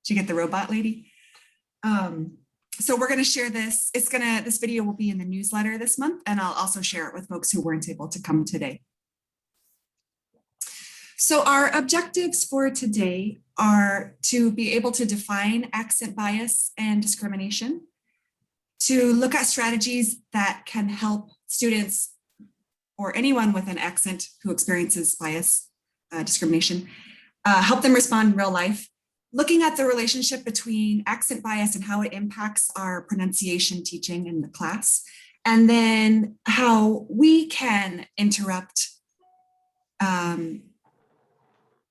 Did you get the robot lady? So we're going to share this. This video will be in the newsletter this month, and I'll also share it with folks who weren't able to come today. So our objectives for today are to be able to define accent bias and discrimination, to look at strategies that can help students or anyone with an accent who experiences bias, discrimination, help them respond in real life, looking at the relationship between accent bias and how it impacts our pronunciation teaching in the class, and then how we can interrupt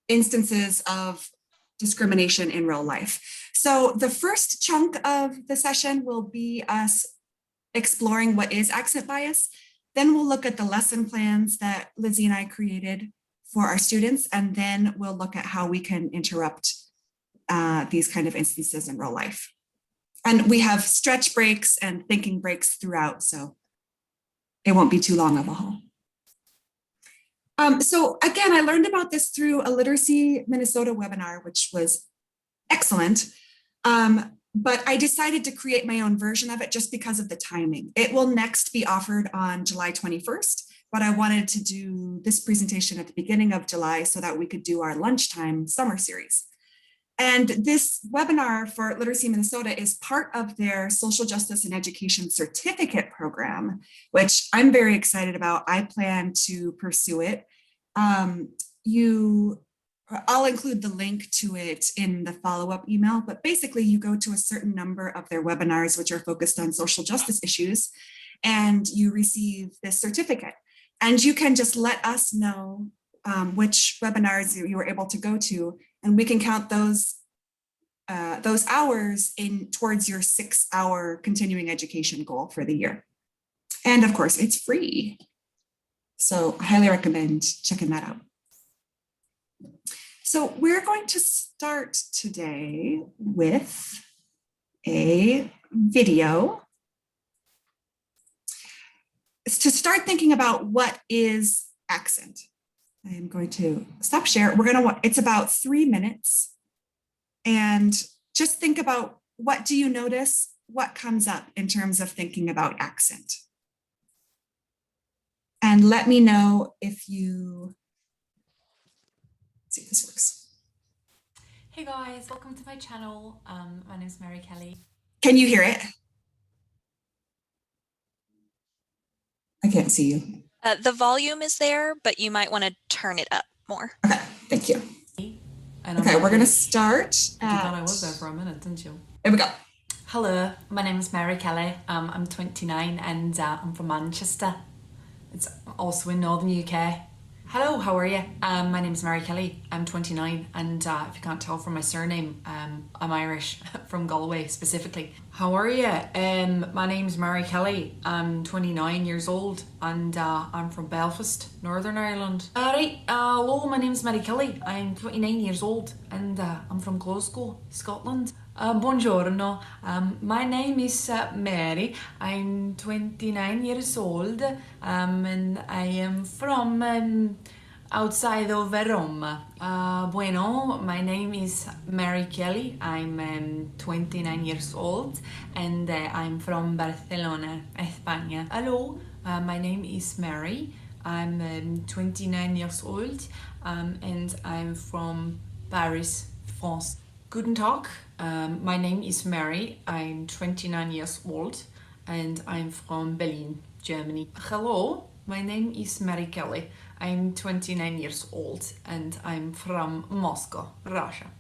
instances of discrimination in real life. So the first chunk of the session will be us exploring what is accent bias. Then we'll look at the lesson plans that Lizzie and I created for our students, and then we'll look at how we can interrupt these kind of instances in real life. And we have stretch breaks and thinking breaks throughout, so it won't be too long of a haul. So again, I learned about this through a Literacy Minnesota webinar, which was excellent. But I decided to create my own version of it just because of the timing. It will next be offered on July 21st, but I wanted to do this presentation at the beginning of July so that we could do our lunchtime summer series. And this webinar for Literacy Minnesota is part of their Social Justice and Education Certificate program, which I'm very excited about. I plan to pursue it. I'll include the link to it in the follow-up email, but basically you go to a certain number of their webinars, which are focused on social justice issues, and you receive this certificate. And you can just let us know which webinars you were able to go to, and we can count those hours in towards your 6-hour continuing education goal for the year. And of course, it's free. So I highly recommend checking that out. So we're going to start today with a video. It's to start thinking about what is accent. I am going to stop share. It's about 3 minutes. And just think about, what do you notice? What comes up in terms of thinking about accent? And let me know if you, let's see if this works. Hey guys, welcome to my channel. My name is Mary Kelly. Can you hear it? I can't see you. The volume is there, but you might want to turn it up more. Okay, thank you. Okay, we're going to start. You thought I was there for a minute, didn't you? There we go. Hello, my name is Mary Kelly. I'm 29 and I'm from Manchester. It's also in Northern UK. Hello, how are you? My name is Mary Kelly. I'm 29 and if you can't tell from my surname, I'm Irish, from Galway specifically. How are you? My name's Mary Kelly. I'm 29 years old and I'm from Belfast, Northern Ireland. Alright, hello, my name's Mary Kelly. I'm 29 years old and I'm from Glasgow, Scotland. Buongiorno, my name is Mary. I'm 29 years old and I am from outside of Rome. Bueno, my name is Mary Kelly. I'm 29 years old and I'm from Barcelona, España. Hello, my name is Mary. I'm 29 years old and I'm from Paris, France. Guten Tag, my name is Mary. I'm 29 years old and I'm from Berlin, Germany. Hello, my name is Mary Kelly. I'm 29 years old and I'm from Moscow, Russia.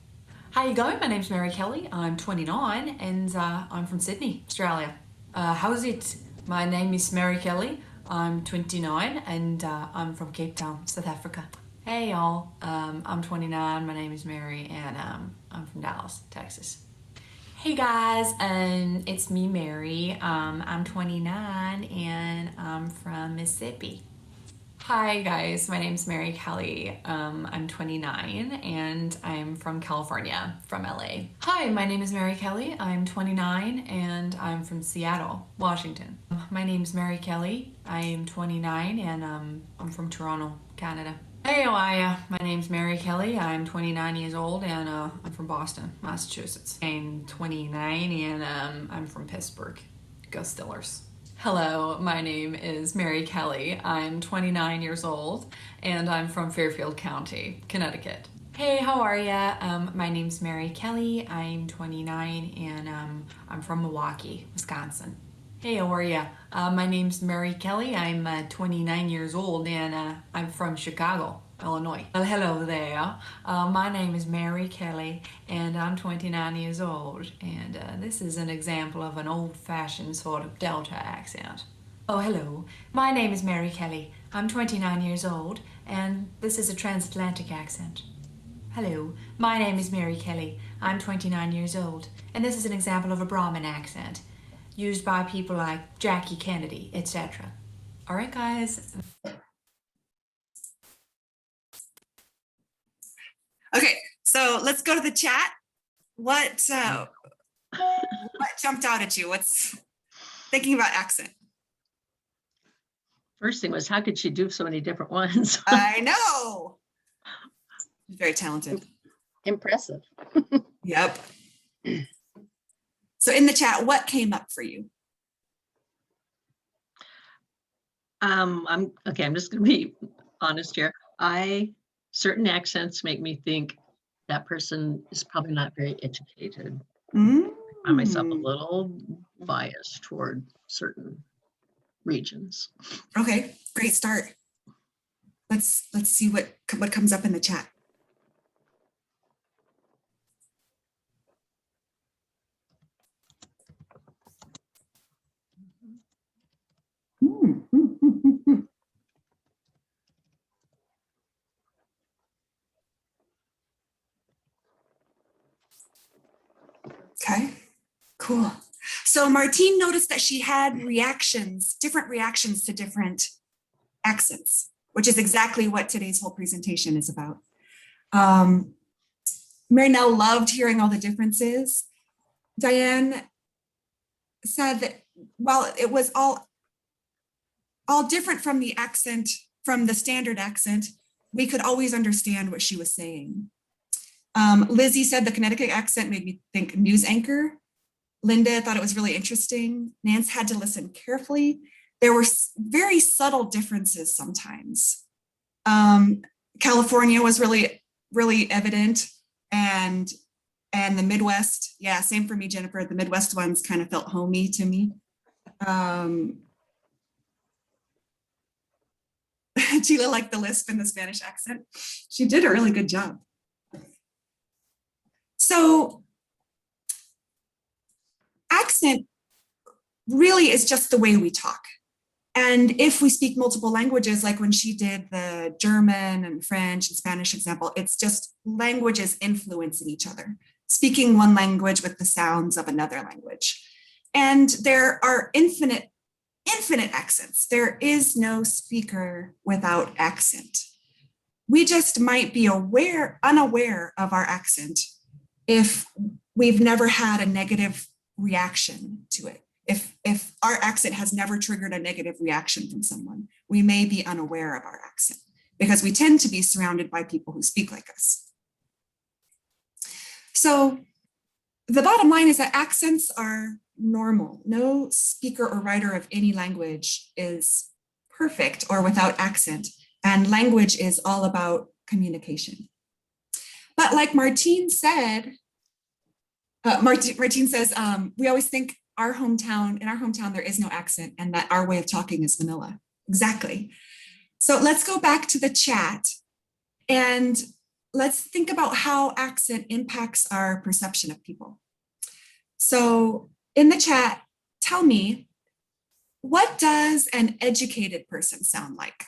How you going? My name's Mary Kelly. I'm 29 and I'm from Sydney, Australia. How's it? My name is Mary Kelly. I'm 29 and I'm from Cape Town, South Africa. Hey y'all, I'm 29, my name is Mary, and I'm from Dallas, Texas. Hey guys, it's me, Mary. I'm 29 and I'm from Mississippi. Hi guys, my name's Mary Kelly. I'm 29 and I'm from California, from LA. Hi, my name is Mary Kelly. I'm 29 and I'm from Seattle, Washington. My name's Mary Kelly. I'm 29 and I'm from Toronto, Canada. Hey, how are ya? My name's Mary Kelly. I'm 29 years old and I'm from Boston, Massachusetts. I'm 29 and I'm from Pittsburgh. Go Stillers. Hello, my name is Mary Kelly. I'm 29 years old and I'm from Fairfield County, Connecticut. Hey, how are ya? My name's Mary Kelly. I'm 29 and I'm from Milwaukee, Wisconsin. Hey, how are ya? My name's Mary Kelly. I'm 29 years old and I'm from Chicago, Illinois. Well, hello there. My name is Mary Kelly and I'm 29 years old. And this is an example of an old-fashioned sort of Delta accent. Oh, hello. My name is Mary Kelly. I'm 29 years old and this is a transatlantic accent. Hello, my name is Mary Kelly. I'm 29 years old, and this is an example of a Brahmin accent used by people like Jackie Kennedy, etc. All right, guys. Okay, so let's go to the chat. What jumped out at you? What's thinking about accent? First thing was, how could she do so many different ones? I know. Very talented. Impressive. Yep. So in the chat, what came up for you? I'm just gonna be honest here. Certain accents make me think that person is probably not very educated. I find myself a little biased toward certain regions. Okay, great start. Let's see what comes up in the chat. Okay, cool. So Martine noticed that she had different reactions to different accents, which is exactly what today's whole presentation is about. Mary Nell loved hearing all the differences. Diane said that while it was all different from the accent, from the standard accent, we could always understand what she was saying. Lizzie said the Connecticut accent made me think news anchor. Linda thought it was really interesting. Nance had to listen carefully. There were very subtle differences sometimes. California was really, really evident. And the Midwest, yeah, same for me, Jennifer. The Midwest ones kind of felt homey to me. Sheila liked the lisp and the Spanish accent. She did a really good job. So accent really is just the way we talk. And if we speak multiple languages, like when she did the German and French and Spanish example, it's just languages influencing each other, speaking one language with the sounds of another language. And there are infinite accents. There is no speaker without accent. We just might be unaware of our accent if we've never had a negative reaction to it. If our accent has never triggered a negative reaction from someone, we may be unaware of our accent because we tend to be surrounded by people who speak like us. So the bottom line is that accents are normal. No speaker or writer of any language is perfect or without accent, and language is all about communication. But like Martine said, Martine says, we always think in our hometown, there is no accent and that our way of talking is vanilla. Exactly. So let's go back to the chat and let's think about how accent impacts our perception of people. So in the chat, tell me, what does an educated person sound like?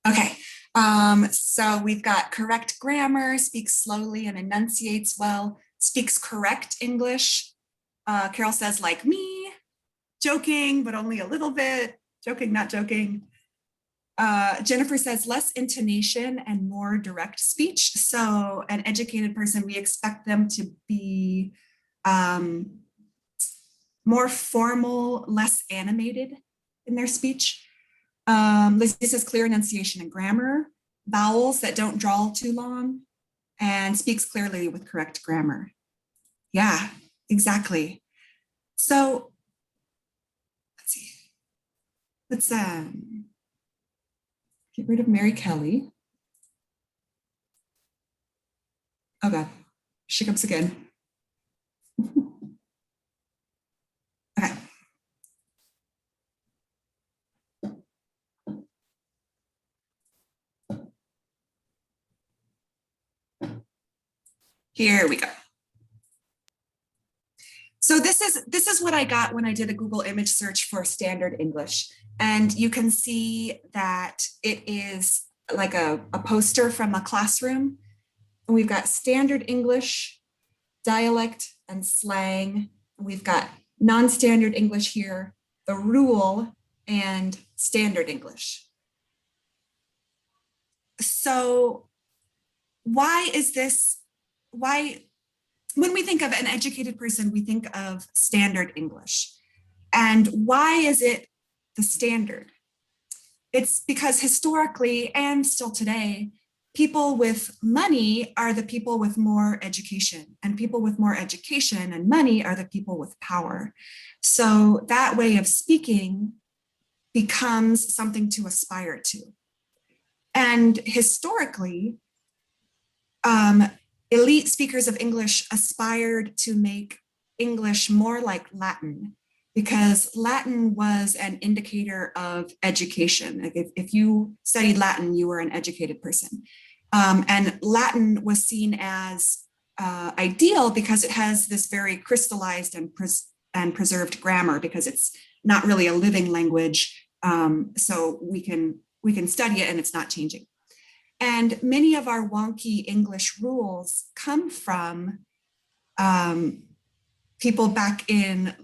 Okay, so we've got correct grammar, speaks slowly and enunciates well, speaks correct English. Carol says, like me, joking, but only a little bit, joking, not joking. Jennifer says less intonation and more direct speech. So an educated person, we expect them to be more formal, less animated in their speech. Lizzie says clear enunciation and grammar, vowels that don't drawl too long, and speaks clearly with correct grammar. Yeah, exactly. So let's see. Let's get rid of Mary Kelly. Oh God, she comes again. Okay. Here we go. So this is what I got when I did a Google image search for standard English. And you can see that it is like a poster from a classroom. And we've got standard English, dialect, and slang. We've got non-standard English here, the rule, and standard English. So why is this, when we think of an educated person, we think of standard English. And why is it the standard? It's because historically and still today, people with money are the people with more education, and people with more education and money are the people with power. So that way of speaking becomes something to aspire to. And historically, elite speakers of English aspired to make English more like Latin, because Latin was an indicator of education. If you studied Latin, you were an educated person. And Latin was seen as ideal because it has this very crystallized and preserved grammar, because it's not really a living language. So we can study it and it's not changing. And many of our wonky English rules come from people back in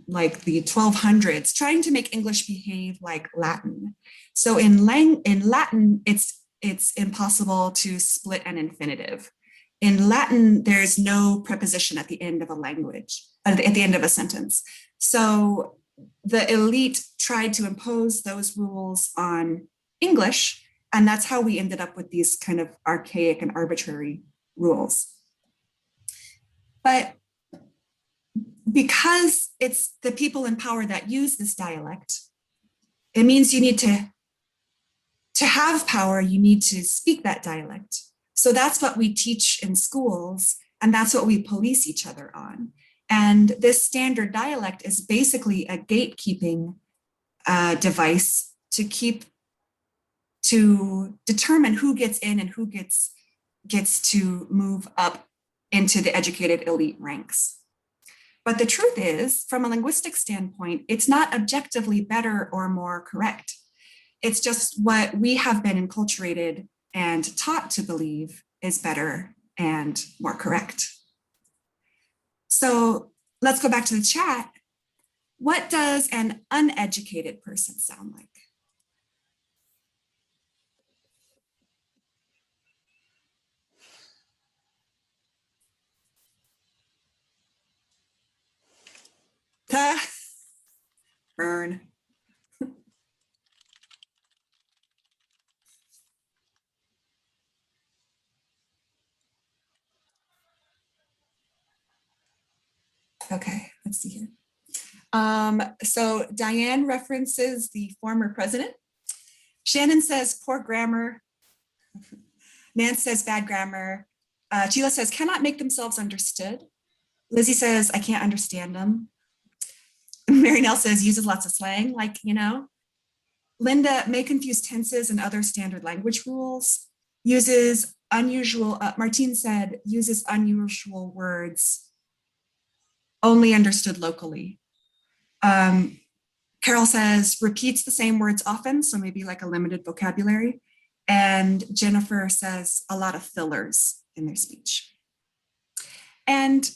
like the 1200s trying to make English behave like Latin. So in Latin, it's impossible to split an infinitive. In Latin, there's no preposition at the end of a language, at the end of a sentence. So the elite tried to impose those rules on English, and that's how we ended up with these kind of archaic and arbitrary rules. But because it's the people in power that use this dialect, it means you need to have power, you need to speak that dialect. So that's what we teach in schools, and that's what we police each other on. And this standard dialect is basically a gatekeeping device to determine who gets in and who gets to move up into the educated elite ranks. But the truth is, from a linguistic standpoint, it's not objectively better or more correct. It's just what we have been enculturated and taught to believe is better and more correct. So let's go back to the chat. What does an uneducated person sound like? Burn. Okay, let's see here. So Diane references the former president. Shannon says poor grammar. Nance says bad grammar. Sheila says cannot make themselves understood. Lizzie says I can't understand them. Mary Nell says uses lots of slang, like, you know. Linda may confuse tenses and other standard language rules. Uses unusual, Martine said, uses unusual words only understood locally. Carol says repeats the same words often, so maybe like a limited vocabulary. And Jennifer says a lot of fillers in their speech. And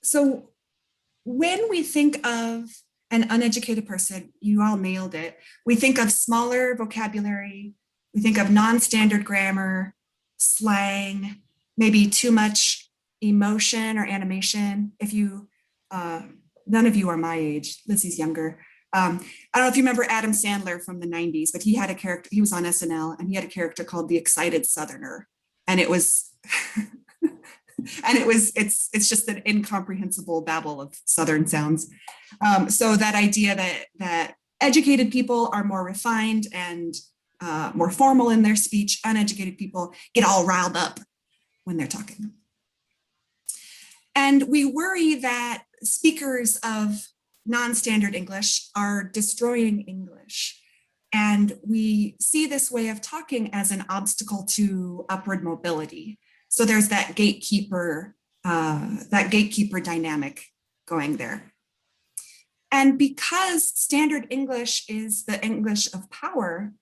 so when we think of an uneducated person, you all nailed it. We think of smaller vocabulary, we think of non-standard grammar, slang, maybe too much emotion or animation. If you, none of you are my age, Lizzie's younger. I don't know if you remember Adam Sandler from the 90s, but he had a character, he was on SNL, and he had a character called the Excited Southerner. And it was, it's just an incomprehensible babble of Southern sounds. So that idea that educated people are more refined and more formal in their speech, uneducated people get all riled up when they're talking. And we worry that speakers of non-standard English are destroying English. And we see this way of talking as an obstacle to upward mobility. So there's that gatekeeper dynamic going there. And because standard English is the English of power,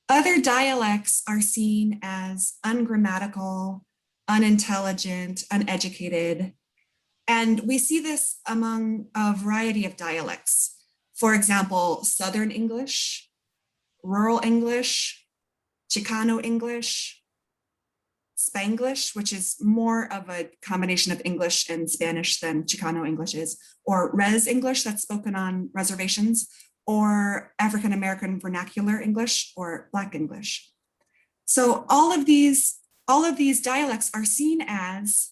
other dialects are seen as ungrammatical, unintelligent, uneducated. And we see this among a variety of dialects. For example, Southern English, rural English, Chicano English, Spanglish, which is more of a combination of English and Spanish than Chicano English is, or Res English that's spoken on reservations, or African American Vernacular English or Black English. So all of these dialects are seen as,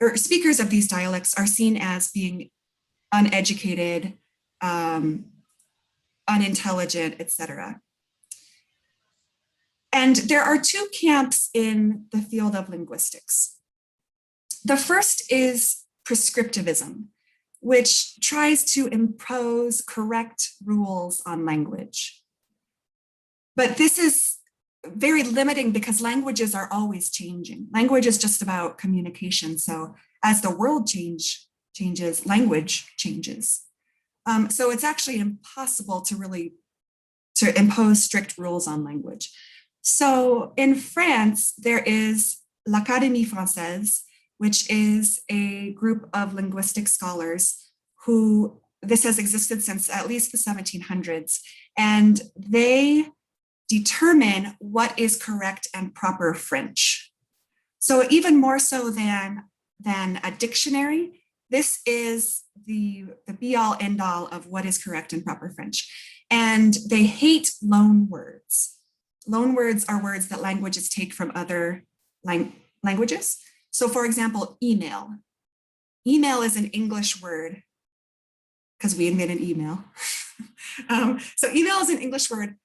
or speakers of these dialects are seen as being uneducated, unintelligent, etc. And there are two camps in the field of linguistics. The first is prescriptivism, which tries to impose correct rules on language. But this is very limiting because languages are always changing. Language is just about communication. So as the world changes, language changes. So it's actually impossible to impose strict rules on language. So in France, there is l'Académie Française, which is a group of linguistic scholars who, this has existed since at least the 1700s, and they determine what is correct and proper French. So even more so than a dictionary, this is the be all end all of what is correct and proper French. And they hate loan words. Loan words are words that languages take from other languages. So for example, email. Email is an English word because we invented email. So email is an English word.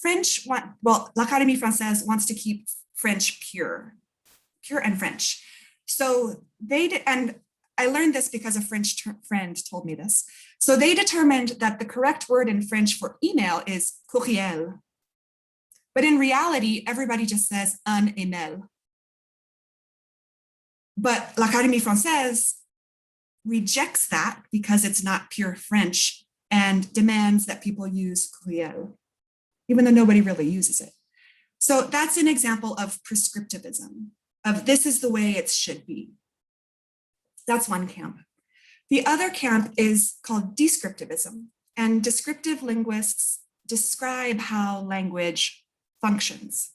L'Académie Française wants to keep French pure and French. So they did, and I learned this because a French friend told me this. So they determined that the correct word in French for email is courriel. But in reality, everybody just says un email. But l'Académie Française rejects that because it's not pure French and demands that people use courriel, even though nobody really uses it. So that's an example of prescriptivism, of this is the way it should be. That's one camp. The other camp is called descriptivism, and descriptive linguists describe how language functions.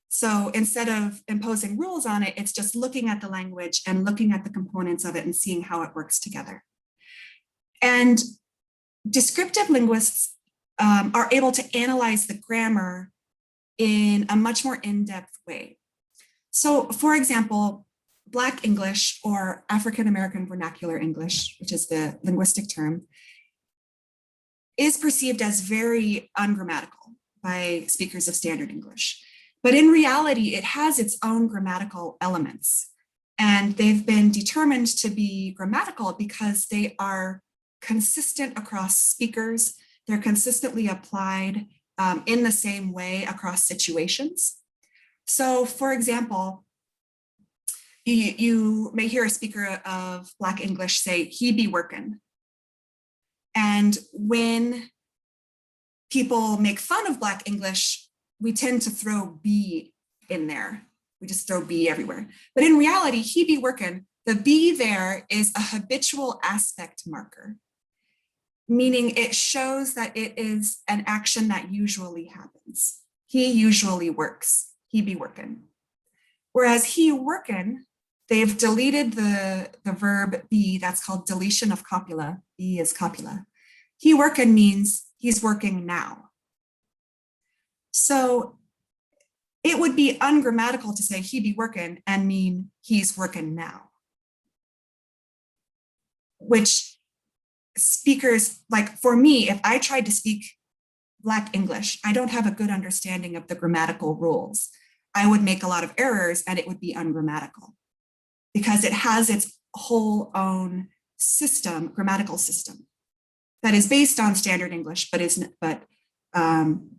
So instead of imposing rules on it, it's just looking at the language and looking at the components of it and seeing how it works together. And descriptive linguists are able to analyze the grammar in a much more in-depth way. So for example, Black English or African American Vernacular English, which is the linguistic term, is perceived as very ungrammatical by speakers of standard English. But in reality, it has its own grammatical elements. And they've been determined to be grammatical because they are consistent across speakers. They're consistently applied in the same way across situations. So for example, you may hear a speaker of Black English say, he be workin'. And when people make fun of Black English, we tend to throw B in there. We just throw B everywhere. But in reality, he be working, the B there is a habitual aspect marker, meaning it shows that it is an action that usually happens. He usually works, he be working. Whereas he working, they've deleted the verb be, that's called deletion of copula, be is copula. He working means he's working now. So it would be ungrammatical to say he be working and mean he's working now. Which speakers, like for me, if I tried to speak Black English, I don't have a good understanding of the grammatical rules. I would make a lot of errors and it would be ungrammatical because it has its whole own system, grammatical system that is based on standard English, but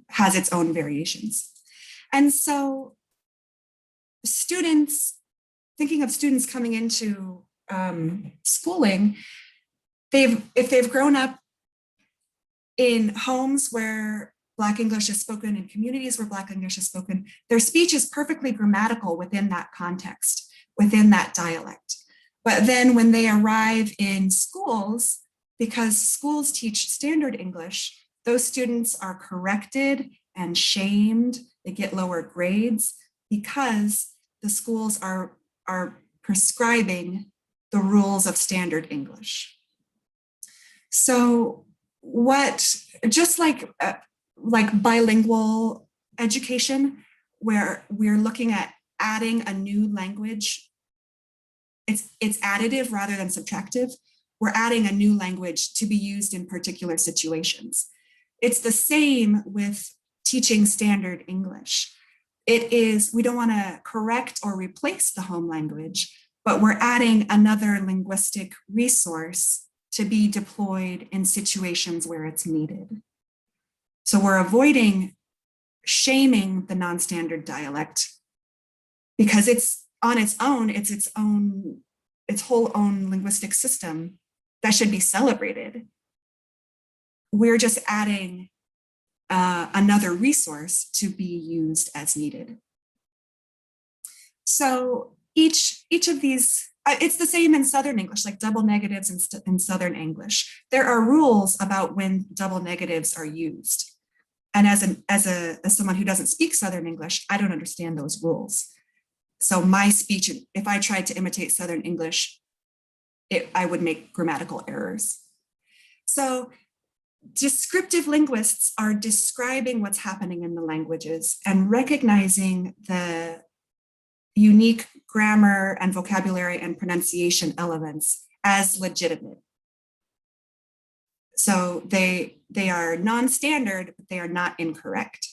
has its own variations. And so students, thinking of students coming into schooling, if they've grown up in homes where Black English is spoken, in communities where Black English is spoken, their speech is perfectly grammatical within that context, within that dialect. But then when they arrive in schools, because schools teach standard English, those students are corrected and shamed. They get lower grades because the schools are prescribing the rules of standard English. So just like bilingual education, where we're looking at adding a new language, it's additive rather than subtractive. We're adding a new language to be used in particular situations. It's the same with teaching standard English. We don't want to correct or replace the home language, but we're adding another linguistic resource to be deployed in situations where it's needed. So we're avoiding shaming the non-standard dialect because it's on its own, its whole own linguistic system that should be celebrated. We're just adding another resource to be used as needed. So each of these, it's the same in Southern English, like double negatives in Southern English. There are rules about when double negatives are used. And as someone who doesn't speak Southern English, I don't understand those rules. So my speech, if I tried to imitate Southern English, I would make grammatical errors. So descriptive linguists are describing what's happening in the languages and recognizing the unique grammar and vocabulary and pronunciation elements as legitimate. So they are non-standard, but they are not incorrect.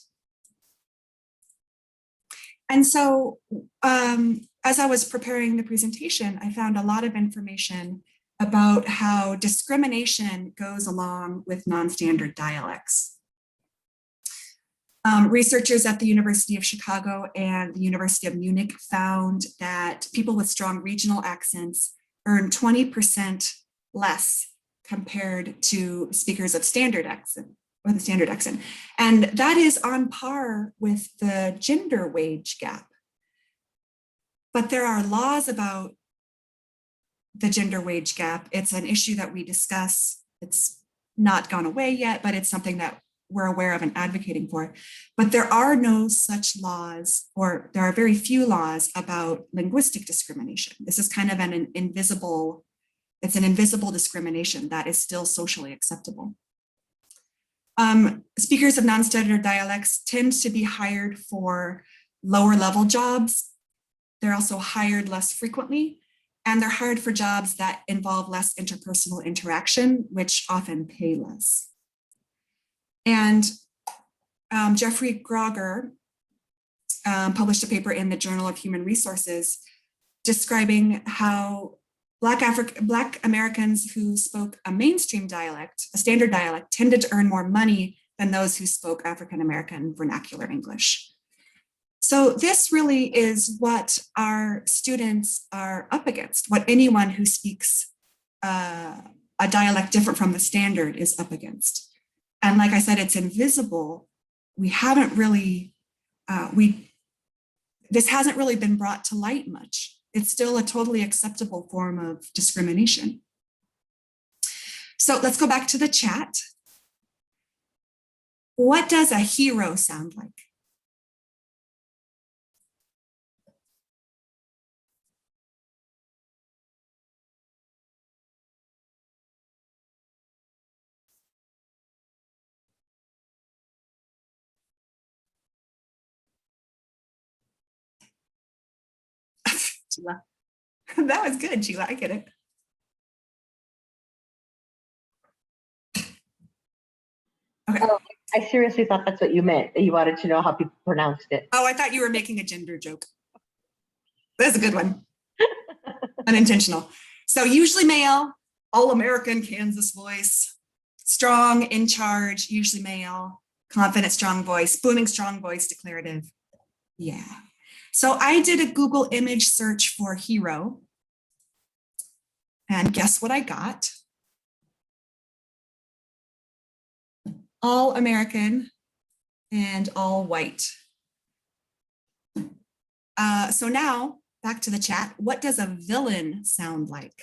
And so as I was preparing the presentation, I found a lot of information about how discrimination goes along with non-standard dialects. Researchers at the University of Chicago and the University of Munich found that people with strong regional accents earn 20% less compared to speakers of standard accent, or the standard accent. And that is on par with the gender wage gap. But there are laws about the gender wage gap. It's an issue that we discuss. It's not gone away yet, but it's something that we're aware of and advocating for. But there are no such laws, or there are very few laws about linguistic discrimination. This is kind of an invisible discrimination that is still socially acceptable. Speakers of non-standard dialects tend to be hired for lower level jobs. They're also hired less frequently, and they're hired for jobs that involve less interpersonal interaction, which often pay less. And Jeffrey Grogger published a paper in the Journal of Human Resources describing how Black Americans who spoke a mainstream dialect, a standard dialect, tended to earn more money than those who spoke African American vernacular English. So this really is what our students are up against, what anyone who speaks a a dialect different from the standard is up against. And like I said, it's invisible. We haven't really, this hasn't really been brought to light much. It's still a totally acceptable form of discrimination. So let's go back to the chat. What does a hero sound like? Sheila. That was good, Sheila. I get it. Okay. Oh, I seriously thought that's what you meant, that you wanted to know how people pronounced it. Oh, I thought you were making a gender joke. That's a good one. Unintentional. So usually male, all-American Kansas voice, strong, in charge, usually male, confident, strong voice, booming, strong voice, declarative. Yeah. So I did a Google image search for hero. And guess what I got? All American and all white. So now back to the chat. What does a villain sound like?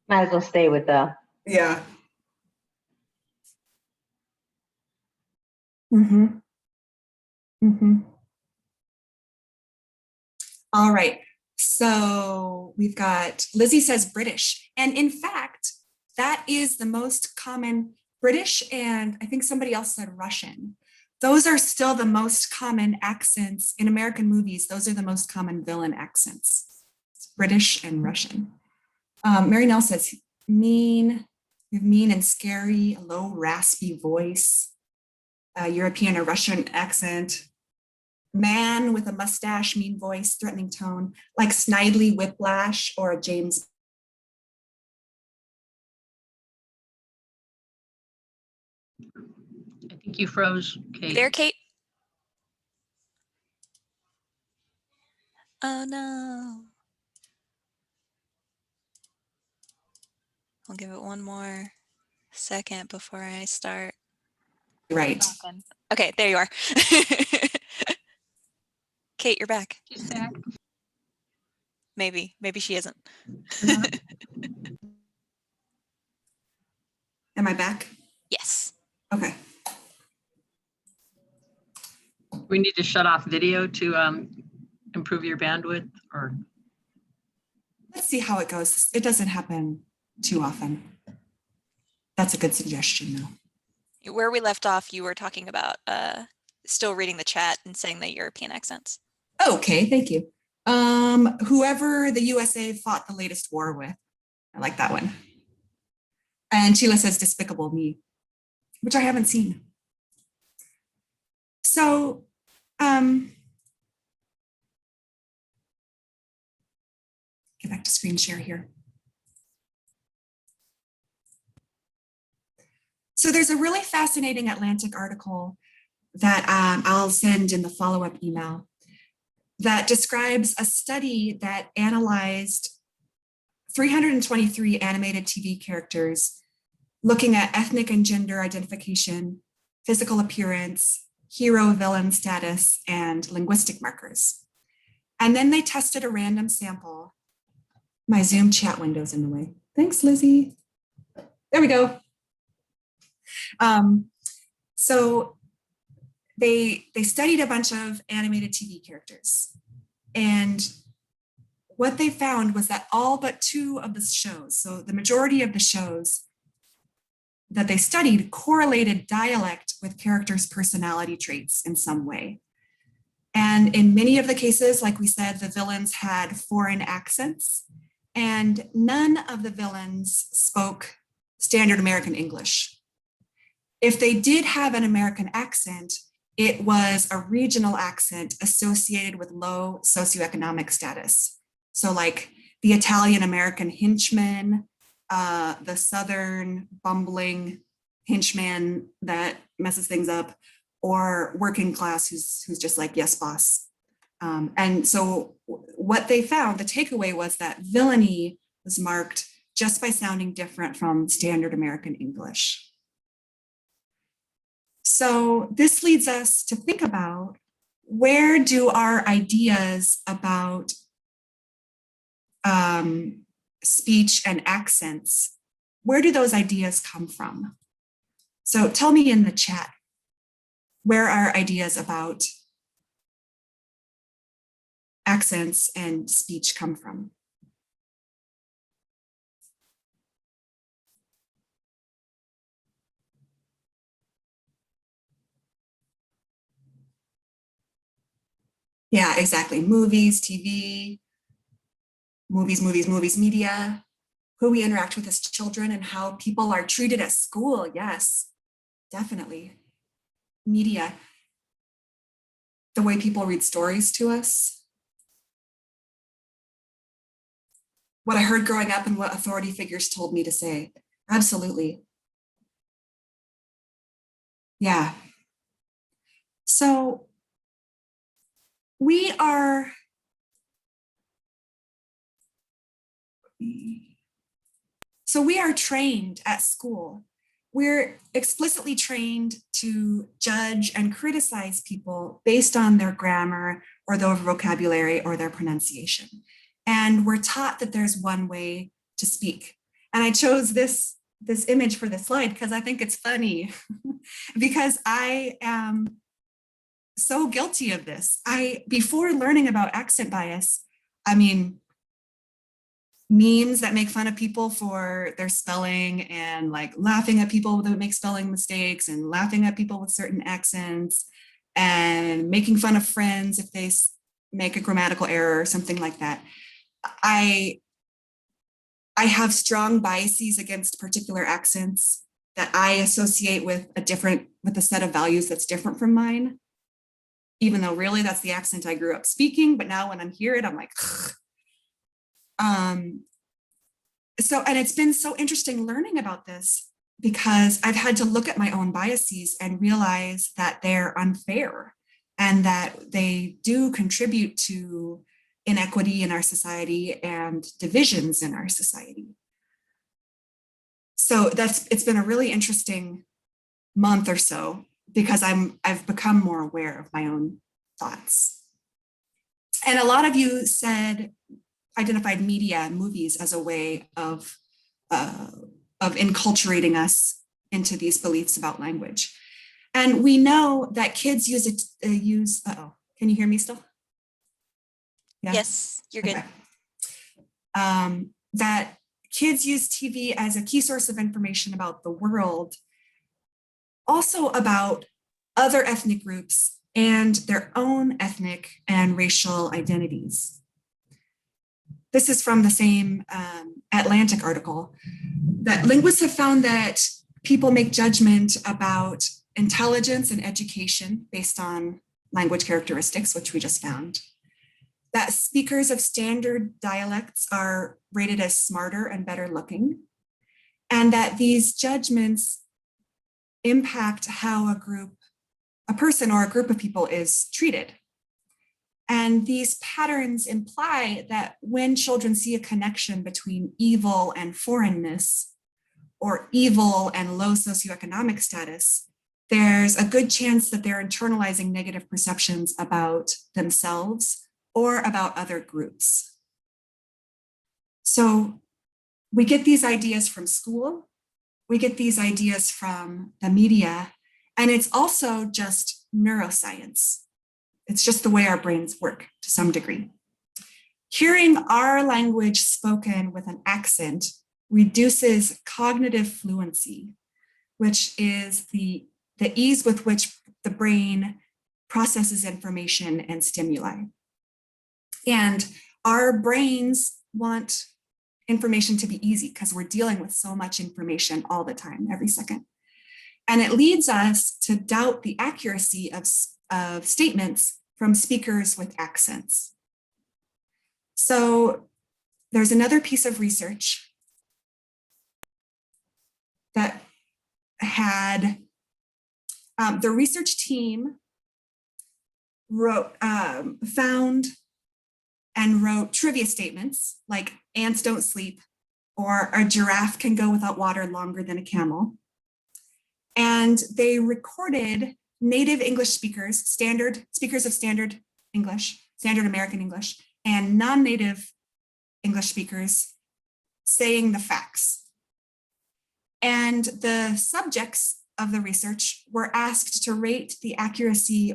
Might as well stay with the. Yeah. Mm-hmm. Mm-hmm. All right. So we've got, Lizzie says British. And in fact, that is the most common British, and I think somebody else said Russian. Those are still the most common accents in American movies. Those are the most common villain accents, British and Russian. Mary Nell says mean, you have mean and scary, a low raspy voice, European or Russian accent, man with a mustache, mean voice, threatening tone, like Snidely Whiplash or a James. I think you froze, Kate. There, Kate. Oh no. I'll give it one more second before I start. Right. Talking. Okay, there you are. Kate, you're back. She's back. Maybe she isn't. Am I back? Yes. Okay. We need to shut off video to improve your bandwidth, or Let's see how it goes. It doesn't happen too often. That's a good suggestion, though. Where we left off, you were talking about still reading the chat and saying the European accents. Okay, thank you. Whoever the USA fought the latest war with. I like that one. And Sheila says Despicable Me, which I haven't seen. So, get back to screen share here. So there's a really fascinating Atlantic article that I'll send in the follow-up email that describes a study that analyzed 323 animated TV characters looking at ethnic and gender identification, physical appearance, hero-villain status, and linguistic markers. And then they tested a random sample. My Zoom chat window's in the way. Thanks, Lizzie. There we go. So they studied a bunch of animated TV characters, and what they found was that all but 2 of the shows, so the majority of the shows that they studied, correlated dialect with characters' personality traits in some way. And in many of the cases, like we said, the villains had foreign accents, and none of the villains spoke standard American English. If they did have an American accent, it was a regional accent associated with low socioeconomic status. So like the Italian American henchman, the Southern bumbling henchman that messes things up, or working class who's just like, yes, boss. And so what they found, the takeaway was that villainy was marked just by sounding different from standard American English. So this leads us to think about, where do our ideas about speech and accents, where do those ideas come from? So tell me in the chat, where are ideas about accents and speech come from? Yeah, exactly. Movies, TV, movies, media, who we interact with as children and how people are treated at school. Yes, definitely. Media, the way people read stories to us. What I heard growing up and what authority figures told me to say. Absolutely. Yeah. So we are trained at school. We're explicitly trained to judge and criticize people based on their grammar or their vocabulary or their pronunciation. And we're taught that there's one way to speak. And I chose this image for this slide because I think it's funny because I am so guilty of this. Before learning about accent bias, I mean, memes that make fun of people for their spelling and like laughing at people that make spelling mistakes and laughing at people with certain accents and making fun of friends if they make a grammatical error or something like that. I have strong biases against particular accents that I associate with a set of values that's different from mine, even though really that's the accent I grew up speaking. But now when I hear it, I'm like, ugh. And it's been so interesting learning about this because I've had to look at my own biases and realize that they're unfair and that they do contribute to inequity in our society and divisions in our society. So it's been a really interesting month or so because I've become more aware of my own thoughts. And a lot of you identified media and movies as a way of enculturating us into these beliefs about language. And we know that kids can you hear me still? Yeah. Yes, you're good. Okay. That kids use TV as a key source of information about the world, also about other ethnic groups and their own ethnic and racial identities. This is from the same Atlantic article, that linguists have found that people make judgment about intelligence and education based on language characteristics, which we just found. That speakers of standard dialects are rated as smarter and better looking, and that these judgments impact how a person or a group of people is treated. And these patterns imply that when children see a connection between evil and foreignness, or evil and low socioeconomic status, there's a good chance that they're internalizing negative perceptions about themselves or about other groups. So we get these ideas from school, we get these ideas from the media, and it's also just neuroscience. It's just the way our brains work to some degree. Hearing our language spoken with an accent reduces cognitive fluency, which is the ease with which the brain processes information and stimuli. And our brains want information to be easy because we're dealing with so much information all the time, every second. And it leads us to doubt the accuracy of of statements from speakers with accents. So there's another piece of research that had the research team found and wrote trivia statements like ants don't sleep or a giraffe can go without water longer than a camel. And they recorded native English speakers, speakers of standard English, standard American English, and non-native English speakers saying the facts. And the subjects of the research were asked to rate the accuracy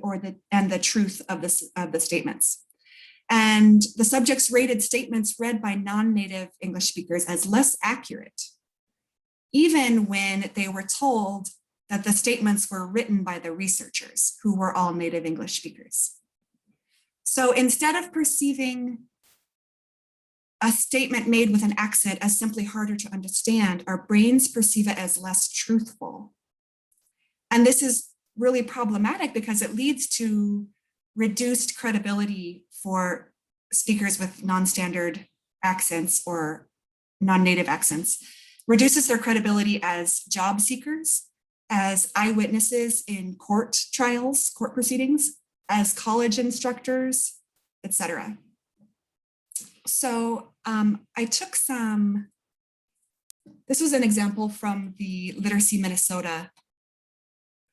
and the truth of the statements. And the subjects rated statements read by non-native English speakers as less accurate, even when they were told that the statements were written by the researchers, who were all native English speakers. So instead of perceiving a statement made with an accent as simply harder to understand, our brains perceive it as less truthful. And this is really problematic because it leads to reduced credibility for speakers with non-standard accents or non-native accents, reduces their credibility as job seekers, as eyewitnesses in court trials, court proceedings, as college instructors, etc. So I took this was an example from the Literacy Minnesota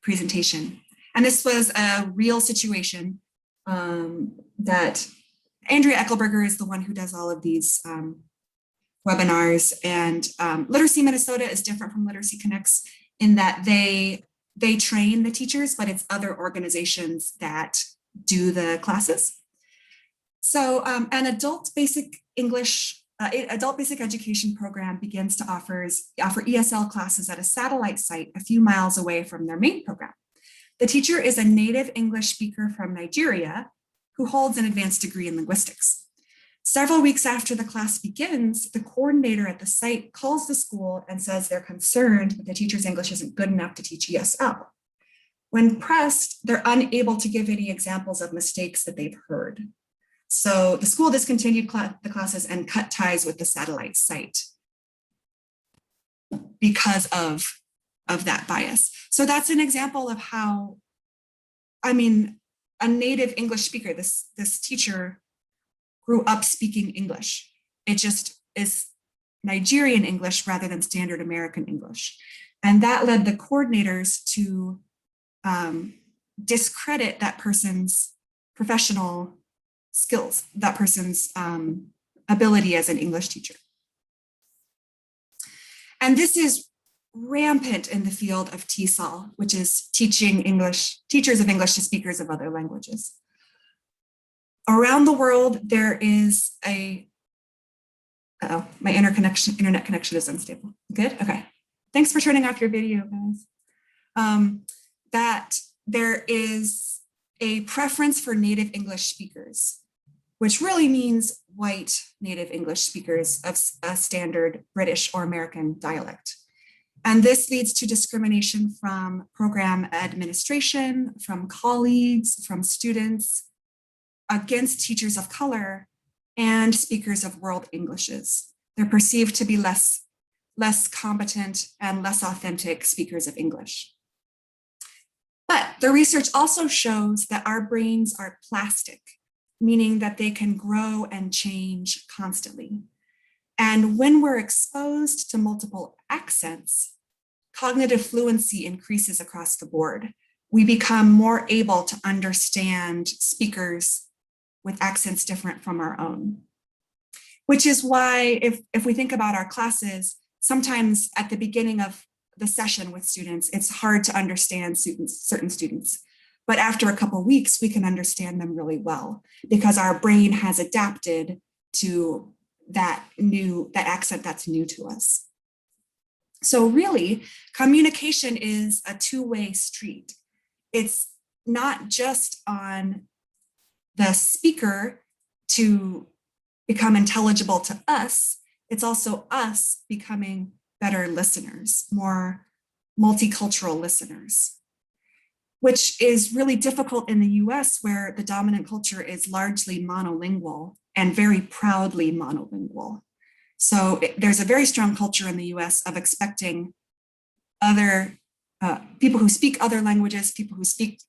presentation. And this was a real situation that Andrea Eckelberger is the one who does all of these webinars. And Literacy Minnesota is different from Literacy Connects in that they train the teachers, but it's other organizations that do the classes. So an adult basic education program begins to offer ESL classes at a satellite site a few miles away from their main program. The teacher is a native English speaker from Nigeria who holds an advanced degree in linguistics. Several weeks after the class begins, the coordinator at the site calls the school and says they're concerned that the teacher's English isn't good enough to teach ESL. When pressed, they're unable to give any examples of mistakes that they've heard. So the school discontinued the classes and cut ties with the satellite site because of that bias. So that's an example of how, a native English speaker, this teacher grew up speaking English. It just is Nigerian English rather than standard American English. And that led the coordinators to discredit that person's professional skills, that person's ability as an English teacher. And this is rampant in the field of TESOL, which is teachers of English to speakers of other languages. Around the world, there is my internet connection is unstable. Good, okay. Thanks for turning off your video, guys. That there is a preference for native English speakers, which really means white native English speakers of a standard British or American dialect. And this leads to discrimination from program administration, from colleagues, from students, against teachers of color and speakers of world Englishes. They're perceived to be less competent and less authentic speakers of English. But the research also shows that our brains are plastic, meaning that they can grow and change constantly. And when we're exposed to multiple accents, cognitive fluency increases across the board. We become more able to understand speakers with accents different from our own. Which is why if we think about our classes, sometimes at the beginning of the session with students, it's hard to understand certain students. But after a couple of weeks, we can understand them really well because our brain has adapted to that accent that's new to us. So really, communication is a two-way street. It's not just on the speaker to become intelligible to us, it's also us becoming better listeners, more multicultural listeners. which is really difficult in the US, where the dominant culture is largely monolingual and very proudly monolingual. So there's a very strong culture in the US of expecting other people who speak other languages, people who speak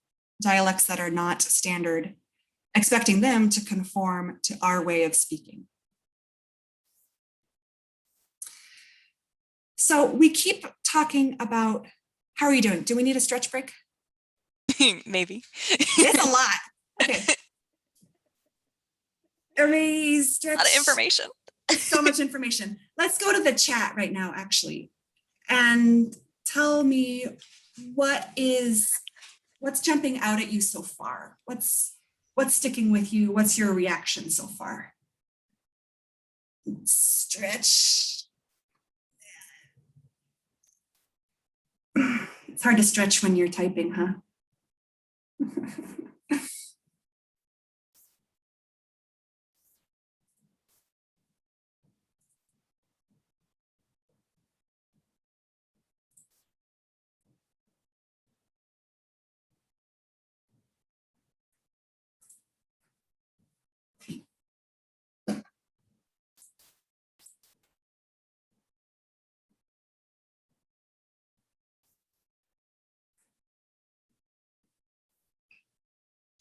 dialects that are not standard, expecting them to conform to our way of speaking. So we keep talking about, how are you doing? Do we need a stretch break? Maybe. It's a lot. Okay. Everybody stretch. A lot of information. So much information. Let's go to the chat right now, actually, and tell me what's jumping out at you so far? What's sticking with you? What's your reaction so far? Stretch. It's hard to stretch when you're typing, huh?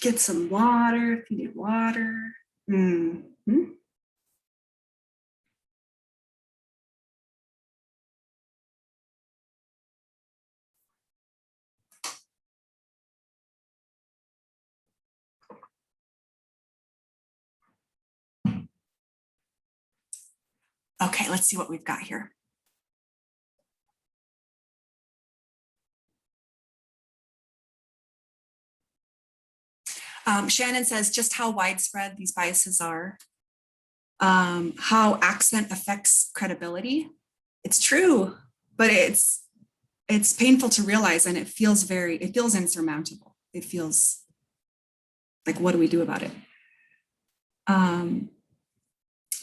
Get some water if you need water. Mm-hmm. Okay, let's see what we've got here. Shannon says just how widespread these biases are, how accent affects credibility. It's true, but it's painful to realize, and it feels insurmountable. It feels like, what do we do about it?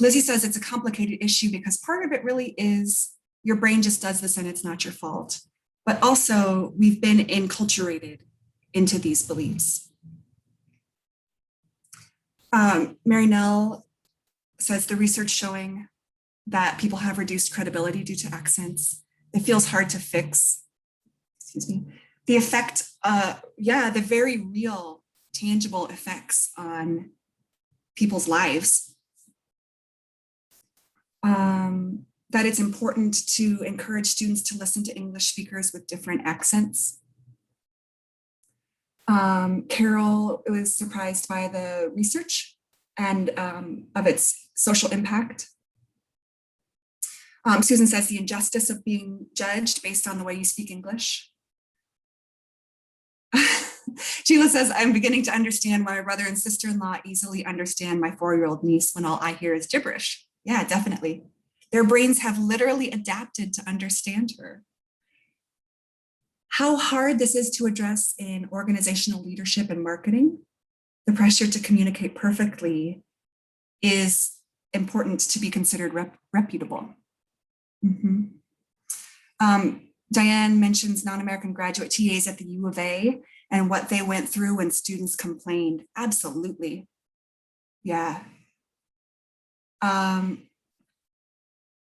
Lizzie says it's a complicated issue because part of it really is your brain just does this and it's not your fault. But also we've been enculturated into these beliefs. Mary Nell says the research showing that people have reduced credibility due to accents. It feels hard to fix. Excuse me. The effect, the very real, tangible effects on people's lives. That it's important to encourage students to listen to English speakers with different accents. Carol was surprised by the research and of its social impact. Susan says the injustice of being judged based on the way you speak English. Sheila says, I'm beginning to understand why my brother and sister-in-law easily understand my 4-year-old niece when all I hear is gibberish. Yeah, definitely. Their brains have literally adapted to understand her. How hard this is to address in organizational leadership and marketing. The pressure to communicate perfectly is important to be considered reputable. Mm-hmm. Diane mentions non-American graduate TAs at the U of A and what they went through when students complained. Absolutely. Yeah.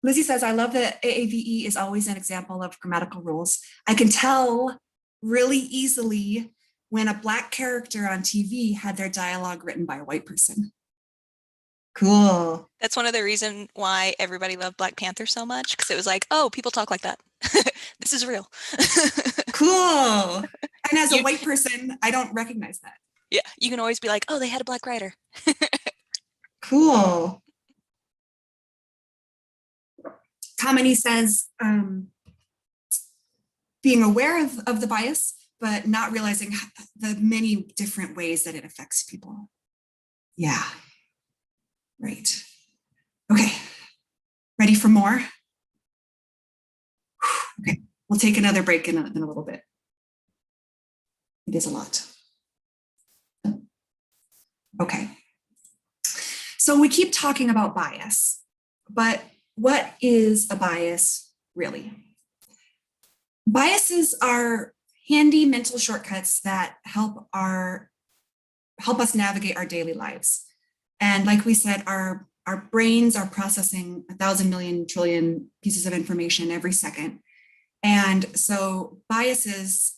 Lizzie says, I love that AAVE is always an example of grammatical rules. I can tell really easily when a Black character on TV had their dialogue written by a white person. Cool. That's one of the reasons why everybody loved Black Panther so much, because it was like, oh, people talk like that. This is real. Cool. And as a white person, I don't recognize that. Yeah, you can always be like, oh, they had a Black writer. Cool. Kamini says, being aware of the bias, but not realizing the many different ways that it affects people. Yeah, right. Okay, ready for more? Okay, we'll take another break in a little bit. It is a lot. Okay, so we keep talking about bias, but what is a bias really? Biases are handy mental shortcuts that help us navigate our daily lives. And like we said, our brains are processing 1,000 million trillion pieces of information every second. And so biases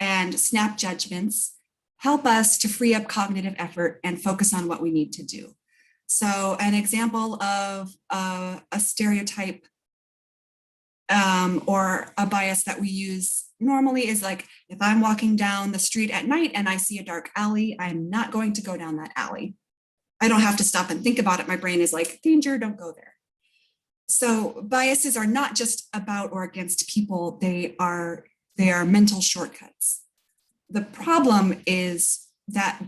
and snap judgments help us to free up cognitive effort and focus on what we need to do. So an example of a stereotype or a bias that we use normally is like, if I'm walking down the street at night and I see a dark alley, I'm not going to go down that alley. I don't have to stop and think about it. My brain is like, danger, don't go there. So biases are not just about or against people, they are mental shortcuts. The problem is that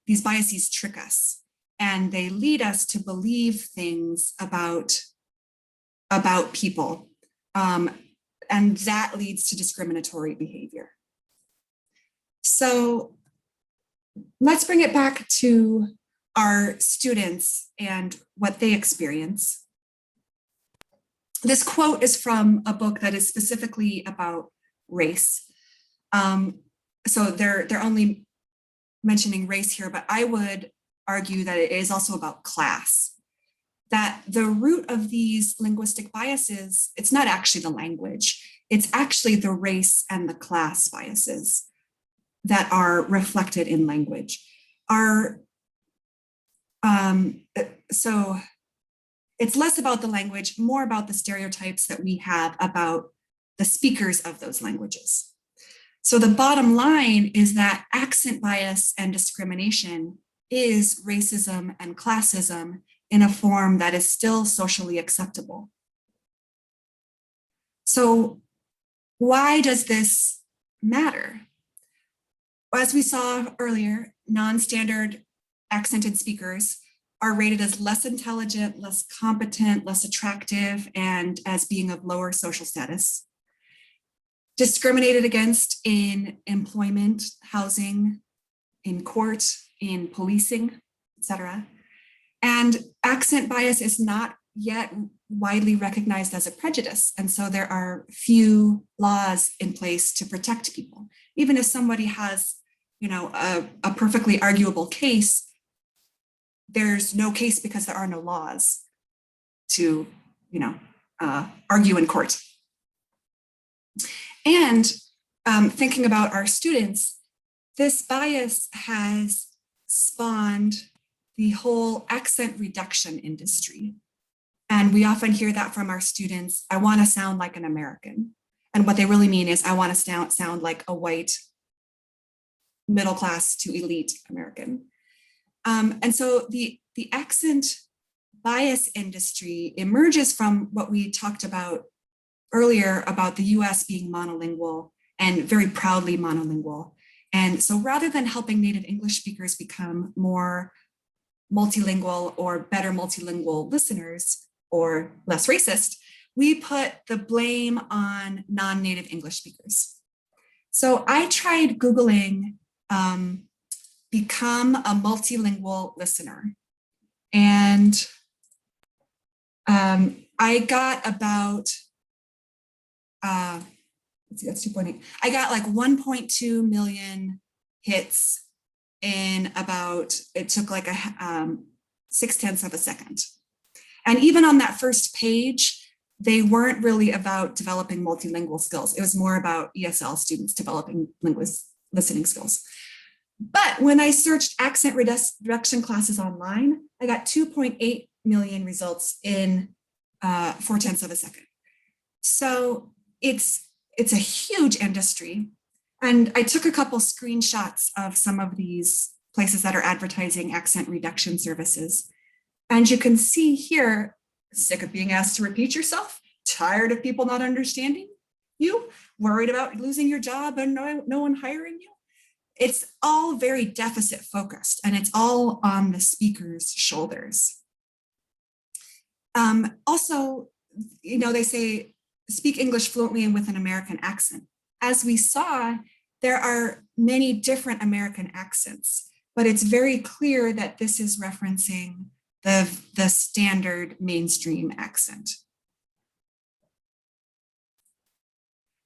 these biases trick us and they lead us to believe things about people. And that leads to discriminatory behavior. So let's bring it back to our students and what they experience. This quote is from a book that is specifically about race. So they're only mentioning race here, but I would argue that it is also about class. That the root of these linguistic biases, it's not actually the language, it's actually the race and the class biases that are reflected in language. So it's less about the language, more about the stereotypes that we have about the speakers of those languages. So the bottom line is that accent bias and discrimination is racism and classism in a form that is still socially acceptable. So why does this matter? As we saw earlier, non-standard accented speakers are rated as less intelligent, less competent, less attractive, and as being of lower social status. Discriminated against in employment, housing, in court, in policing, etc. And accent bias is not yet widely recognized as a prejudice. And so there are few laws in place to protect people. Even if somebody has, a perfectly arguable case, there's no case because there are no laws to, argue in court. And thinking about our students, this bias has spawned the whole accent reduction industry. And we often hear that from our students, I want to sound like an American. And what they really mean is I want to sound like a white, middle class to elite American. And so the accent bias industry emerges from what we talked about earlier about the US being monolingual and very proudly monolingual. And so rather than helping native English speakers become more multilingual or better multilingual listeners or less racist, we put the blame on non-native English speakers. So I tried Googling become a multilingual listener. And I got about, let's see, that's 2.8. I got like 1.2 million hits in about, it took like 0.6 of a second. And even on that first page, they weren't really about developing multilingual skills. It was more about ESL students developing listening skills. But when I searched accent reduction classes online, I got 2.8 million results in 0.4 of a second. So it's a huge industry. And I took a couple screenshots of some of these places that are advertising accent reduction services. And you can see here, sick of being asked to repeat yourself, tired of people not understanding you, worried about losing your job and no one hiring you. It's all very deficit focused and it's all on the speaker's shoulders. Also, they say, speak English fluently and with an American accent. As we saw, there are many different American accents, but it's very clear that this is referencing the standard mainstream accent.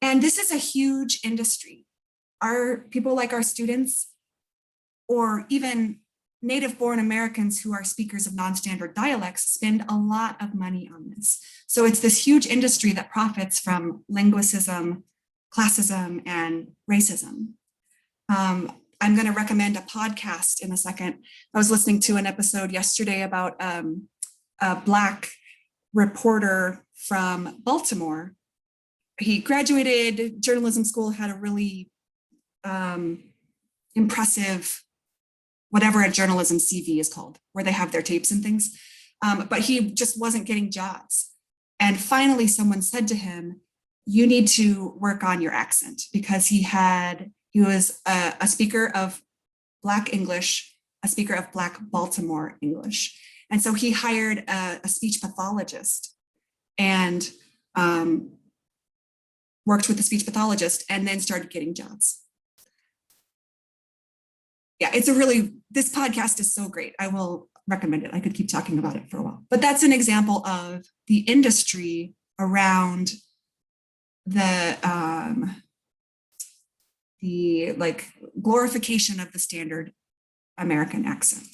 And this is a huge industry. our people like our students, or even native born Americans who are speakers of non-standard dialects, spend a lot of money on this. So it's this huge industry that profits from linguicism, classism, and racism. I'm going to recommend a podcast in a second. I was listening to an episode yesterday about a Black reporter from Baltimore. He graduated journalism school, had a really impressive, whatever a journalism CV is called, where they have their tapes and things. But he just wasn't getting jobs. And finally, someone said to him, you need to work on your accent, because he was a speaker of Black English, a speaker of Black Baltimore English. And so he hired a speech pathologist and worked with the speech pathologist and then started getting jobs. Yeah, this podcast is so great. I will recommend it. I could keep talking about it for a while, but that's an example of the industry around the like glorification of the standard American accent.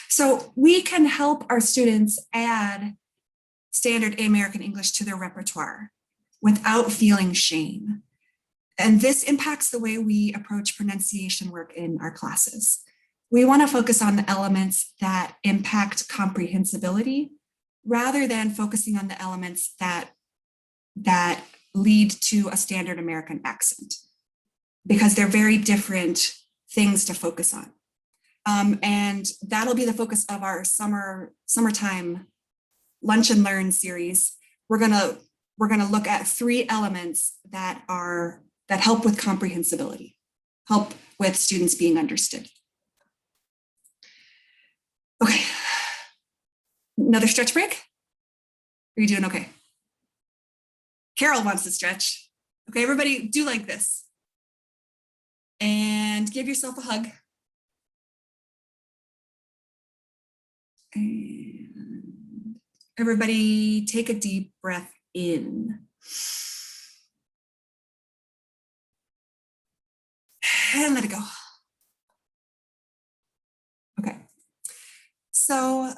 So we can help our students add standard American English to their repertoire without feeling shame. And this impacts the way we approach pronunciation work in our classes. We want to focus on the elements that impact comprehensibility rather than focusing on the elements that lead to a standard American accent, because they're very different things to focus on. And that'll be the focus of our summertime Lunch and Learn series. We're gonna look at 3 elements that help with comprehensibility, help with students being understood. Okay, another stretch break? Are you doing okay? Carol wants to stretch. Okay, everybody do like this. And give yourself a hug. And everybody take a deep breath in. And let it go. Okay, so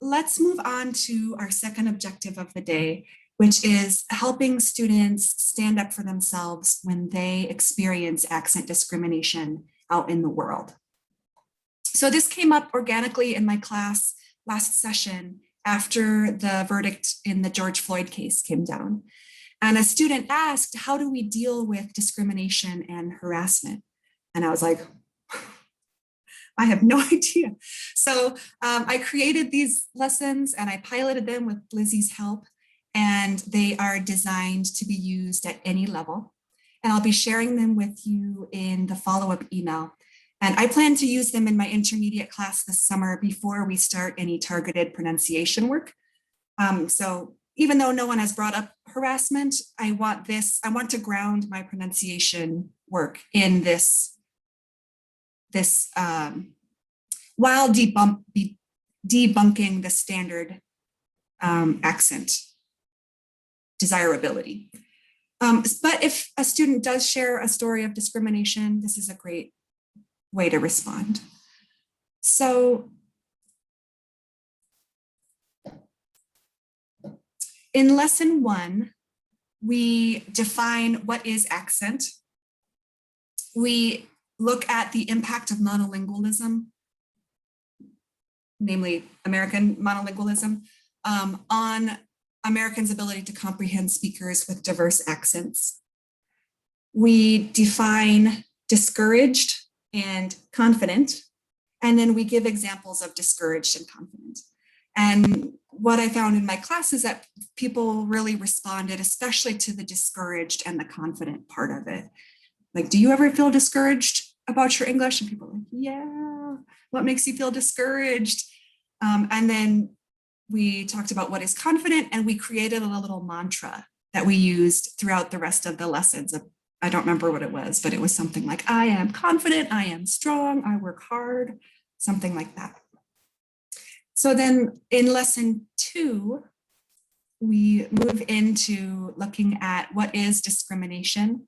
let's move on to our second objective of the day, which is helping students stand up for themselves when they experience accent discrimination out in the world. So this came up organically in my class last session after the verdict in the George Floyd case came down. And a student asked, how do we deal with discrimination and harassment? And I was like, I have no idea. So I created these lessons and I piloted them with Lizzie's help, and they are designed to be used at any level. And I'll be sharing them with you in the follow-up email. And I plan to use them in my intermediate class this summer before we start any targeted pronunciation work. So even though no one has brought up harassment, I want to ground my pronunciation work in this while debunking the standard accent desirability. But if a student does share a story of discrimination, this is a great way to respond. So in lesson 1, we define what is accent. We look at the impact of monolingualism, namely American monolingualism, on Americans' ability to comprehend speakers with diverse accents. We define discouraged and confident, and then we give examples of discouraged and confident. And what I found in my class is that people really responded, especially to the discouraged and the confident part of it. Like, do you ever feel discouraged about your English? And people are like, yeah, what makes you feel discouraged? And then we talked about what is confident, and we created a little mantra that we used throughout the rest of the lessons. I don't remember what it was, but it was something like, I am confident, I am strong, I work hard, something like that. So then in lesson 2, we move into looking at what is discrimination.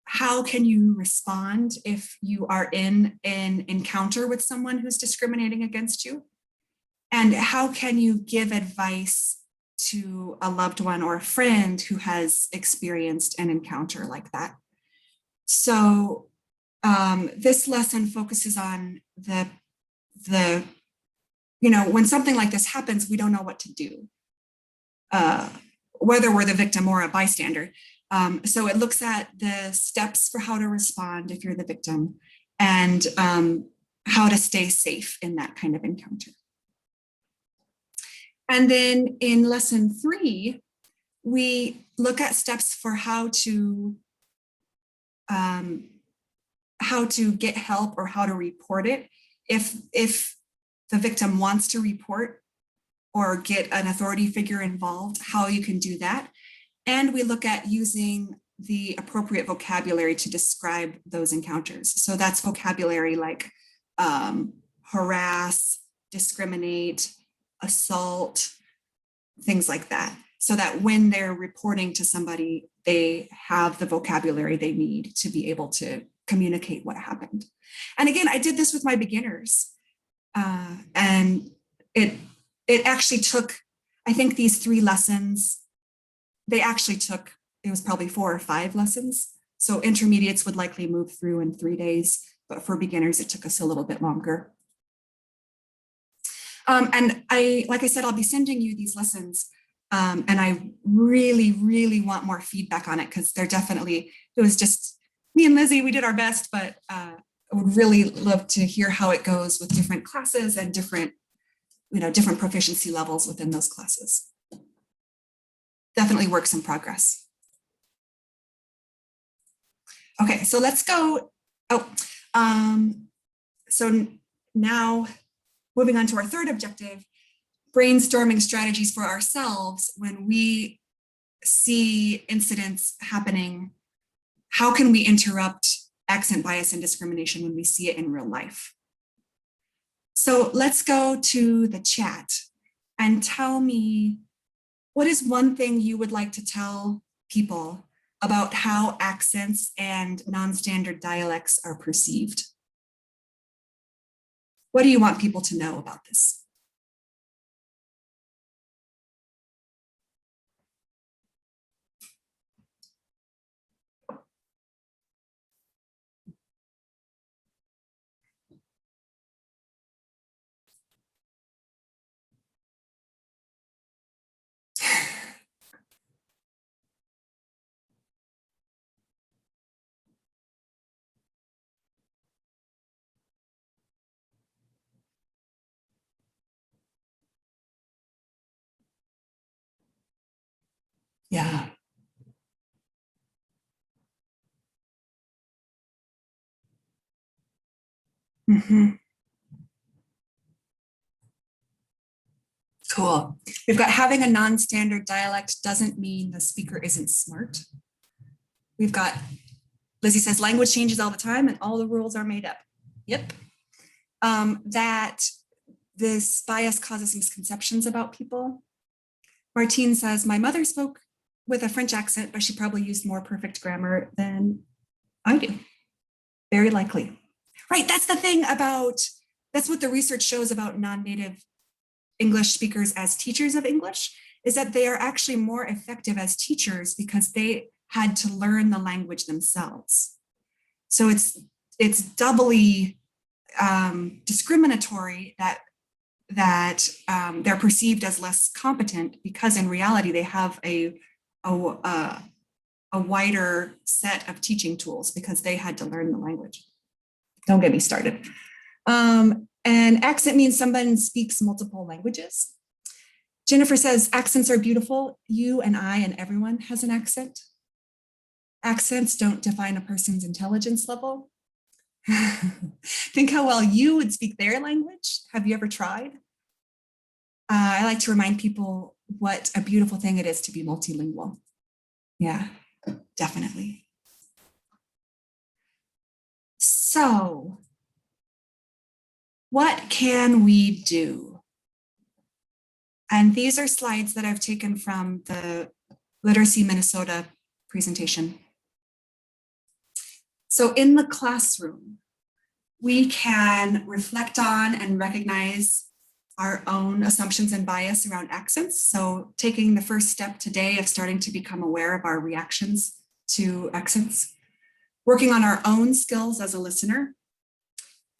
How can you respond if you are in an encounter with someone who's discriminating against you? And how can you give advice to a loved one or a friend who has experienced an encounter like that? So this lesson focuses on when something like this happens, we don't know what to do, whether we're the victim or a bystander. So it looks at the steps for how to respond if you're the victim and how to stay safe in that kind of encounter. And then in lesson 3, we look at steps for how to get help or how to report it if the victim wants to report or get an authority figure involved, how you can do that. And we look at using the appropriate vocabulary to describe those encounters. So that's vocabulary like harass, discriminate, assault, things like that. So that when they're reporting to somebody, they have the vocabulary they need to be able to communicate what happened. And again, I did this with my beginners. And it actually took, I think these 3 lessons, it was probably 4 or 5 lessons. So intermediates would likely move through in 3 days, but for beginners, it took us a little bit longer. And like I said, I'll be sending you these lessons. And I really, really want more feedback on it because it was just me and Lizzie, we did our best, but I would really love to hear how it goes with different classes and different proficiency levels within those classes. Definitely works in progress. Okay, so let's go. So now moving on to our 3rd objective, brainstorming strategies for ourselves when we see incidents happening. How can we interrupt accent bias and discrimination when we see it in real life? So let's go to the chat and tell me, what is one thing you would like to tell people about how accents and non-standard dialects are perceived? What do you want people to know about this? Yeah. Mm-hmm. Cool. We've got having a non-standard dialect doesn't mean the speaker isn't smart. We've got, Lizzie says, language changes all the time and all the rules are made up. Yep. That this bias causes misconceptions about people. Martine says, my mother spoke with a French accent, but she probably used more perfect grammar than I do. Very likely. Right, that's the thing that's what the research shows about non-native English speakers as teachers of English, is that they are actually more effective as teachers because they had to learn the language themselves. So it's doubly discriminatory that they're perceived as less competent because in reality they have a wider set of teaching tools because they had to learn the language. Don't get me started. And accent means someone speaks multiple languages. Jennifer says, accents are beautiful. You and I and everyone has an accent. Accents don't define a person's intelligence level. Think how well you would speak their language. Have you ever tried? I like to remind people what a beautiful thing it is to be multilingual. Yeah, definitely. So, what can we do? And these are slides that I've taken from the Literacy Minnesota presentation. So in the classroom, we can reflect on and recognize our own assumptions and bias around accents. So taking the first step today of starting to become aware of our reactions to accents, working on our own skills as a listener,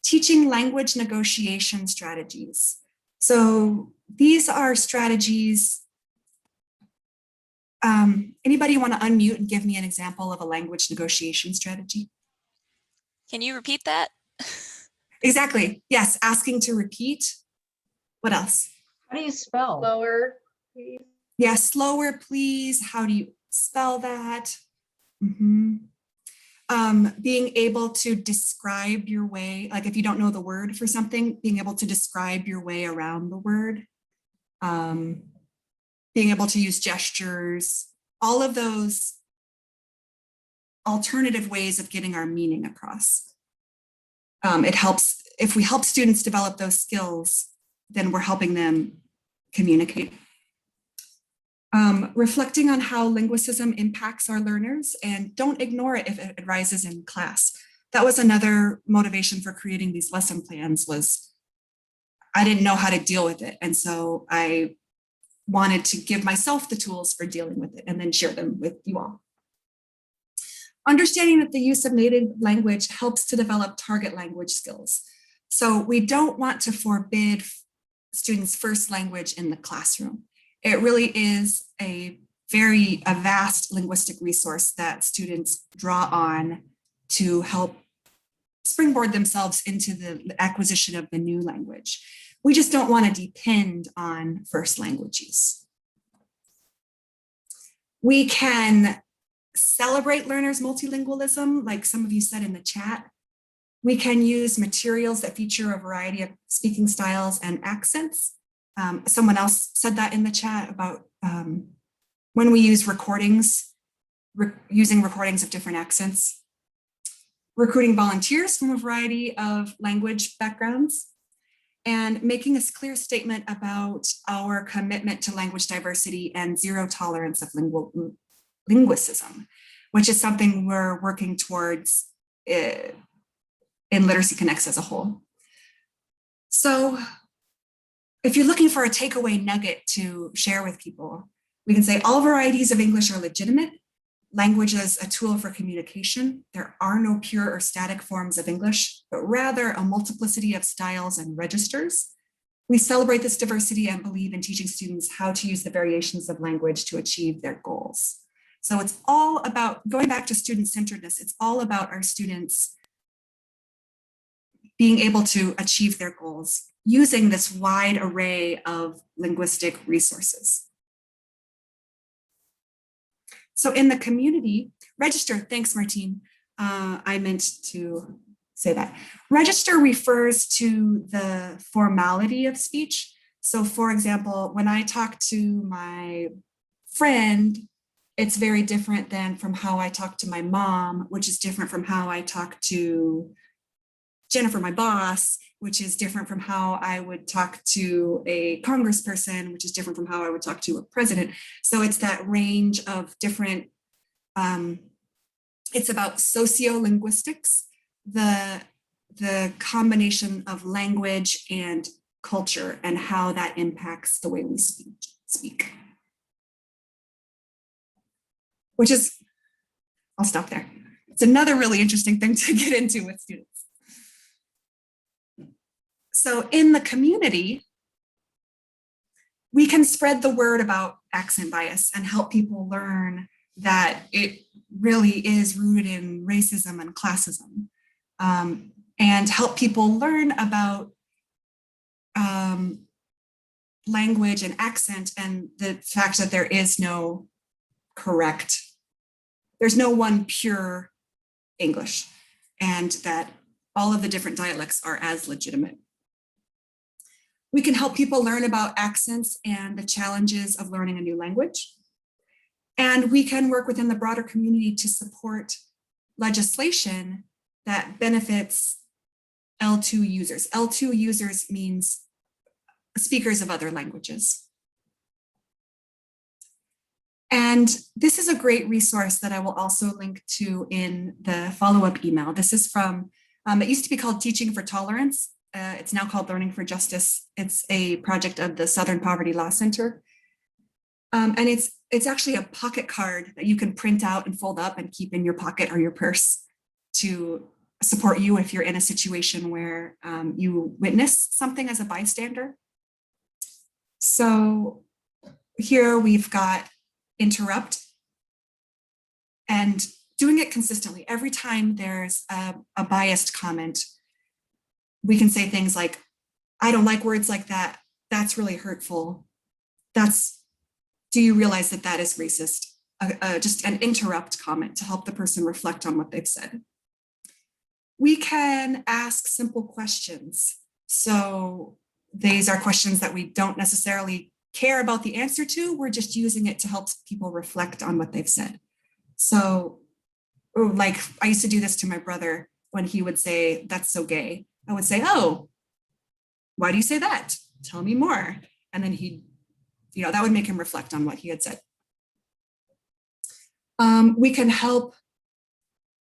teaching language negotiation strategies. So these are strategies. Anybody want to unmute and give me an example of a language negotiation strategy? Can you repeat that? Exactly. Yes. Asking to repeat. What else? How do you spell? Slower, please. Yeah. Slower, please. How do you spell that? Mm-hmm. Being able to describe your way, like if you don't know the word for something, being able to describe your way around the word. Being able to use gestures, all of those alternative ways of getting our meaning across. It helps, if we help students develop those skills, then we're helping them communicate. Reflecting on how linguicism impacts our learners, and don't ignore it if it arises in class. That was another motivation for creating these lesson plans, was I didn't know how to deal with it. And so I wanted to give myself the tools for dealing with it and then share them with you all. Understanding that the use of native language helps to develop target language skills. So we don't want to forbid students' first language in the classroom. It really is a vast linguistic resource that students draw on to help springboard themselves into the acquisition of the new language. We just don't want to depend on first language use. We can celebrate learners' multilingualism, like some of you said in the chat. We can use materials that feature a variety of speaking styles and accents. Someone else said that in the chat about when we use recordings, using recordings of different accents. Recruiting volunteers from a variety of language backgrounds, and making a clear statement about our commitment to language diversity and zero tolerance of linguicism, which is something we're working towards in Literacy Connects as a whole. So if you're looking for a takeaway nugget to share with people, we can say all varieties of English are legitimate. Language is a tool for communication. There are no pure or static forms of English, but rather a multiplicity of styles and registers. We celebrate this diversity and believe in teaching students how to use the variations of language to achieve their goals. So it's all about, going back to student-centeredness, it's all about our students being able to achieve their goals using this wide array of linguistic resources. So in the community, register, thanks Martine, I meant to say that. Register refers to the formality of speech. So for example, when I talk to my friend, it's very different than from how I talk to my mom, which is different from how I talk to Jennifer, my boss, which is different from how I would talk to a congressperson, which is different from how I would talk to a president. So it's that range of different, it's about sociolinguistics, the combination of language and culture and how that impacts the way we speak. Which is, I'll stop there. It's another really interesting thing to get into with students. So in the community, we can spread the word about accent bias and help people learn that it really is rooted in racism and classism, and help people learn about language and accent and the fact that there is no correct, there's no one pure English, and that all of the different dialects are as legitimate. We can help people learn about accents and the challenges of learning a new language. And we can work within the broader community to support legislation that benefits L2 users. L2 users means speakers of other languages. And this is a great resource that I will also link to in the follow-up email. This is from, it used to be called Teaching for Tolerance. It's now called Learning for Justice. It's a project of the Southern Poverty Law Center. And it's actually a pocket card that you can print out and fold up and keep in your pocket or your purse to support you if you're in a situation where you witness something as a bystander. So here we've got interrupt, and doing it consistently. Every time there's a biased comment, we can say things like, I don't like words like that. That's really hurtful. Do you realize that that is racist? Just an interrupt comment to help the person reflect on what they've said. We can ask simple questions. So these are questions that we don't necessarily care about the answer to. We're just using it to help people reflect on what they've said. So like I used to do this to my brother when he would say, that's so gay. I would say, oh, why do you say that? Tell me more. And then that would make him reflect on what he had said. We can help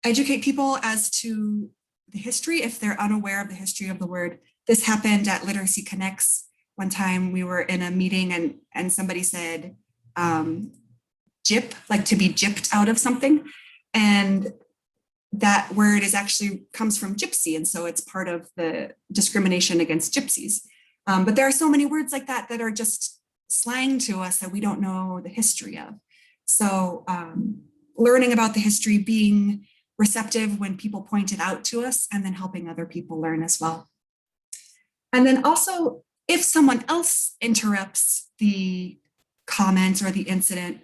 educate people as to the history if they're unaware of the history of the word. This happened at Literacy Connects. One time we were in a meeting and somebody said gyp, like to be gypped out of something. And that word comes from gypsy. And so it's part of the discrimination against gypsies. But there are so many words like that that are just slang to us that we don't know the history of. So learning about the history, being receptive when people point it out to us, and then helping other people learn as well. And then also, if someone else interrupts the comment or the incident,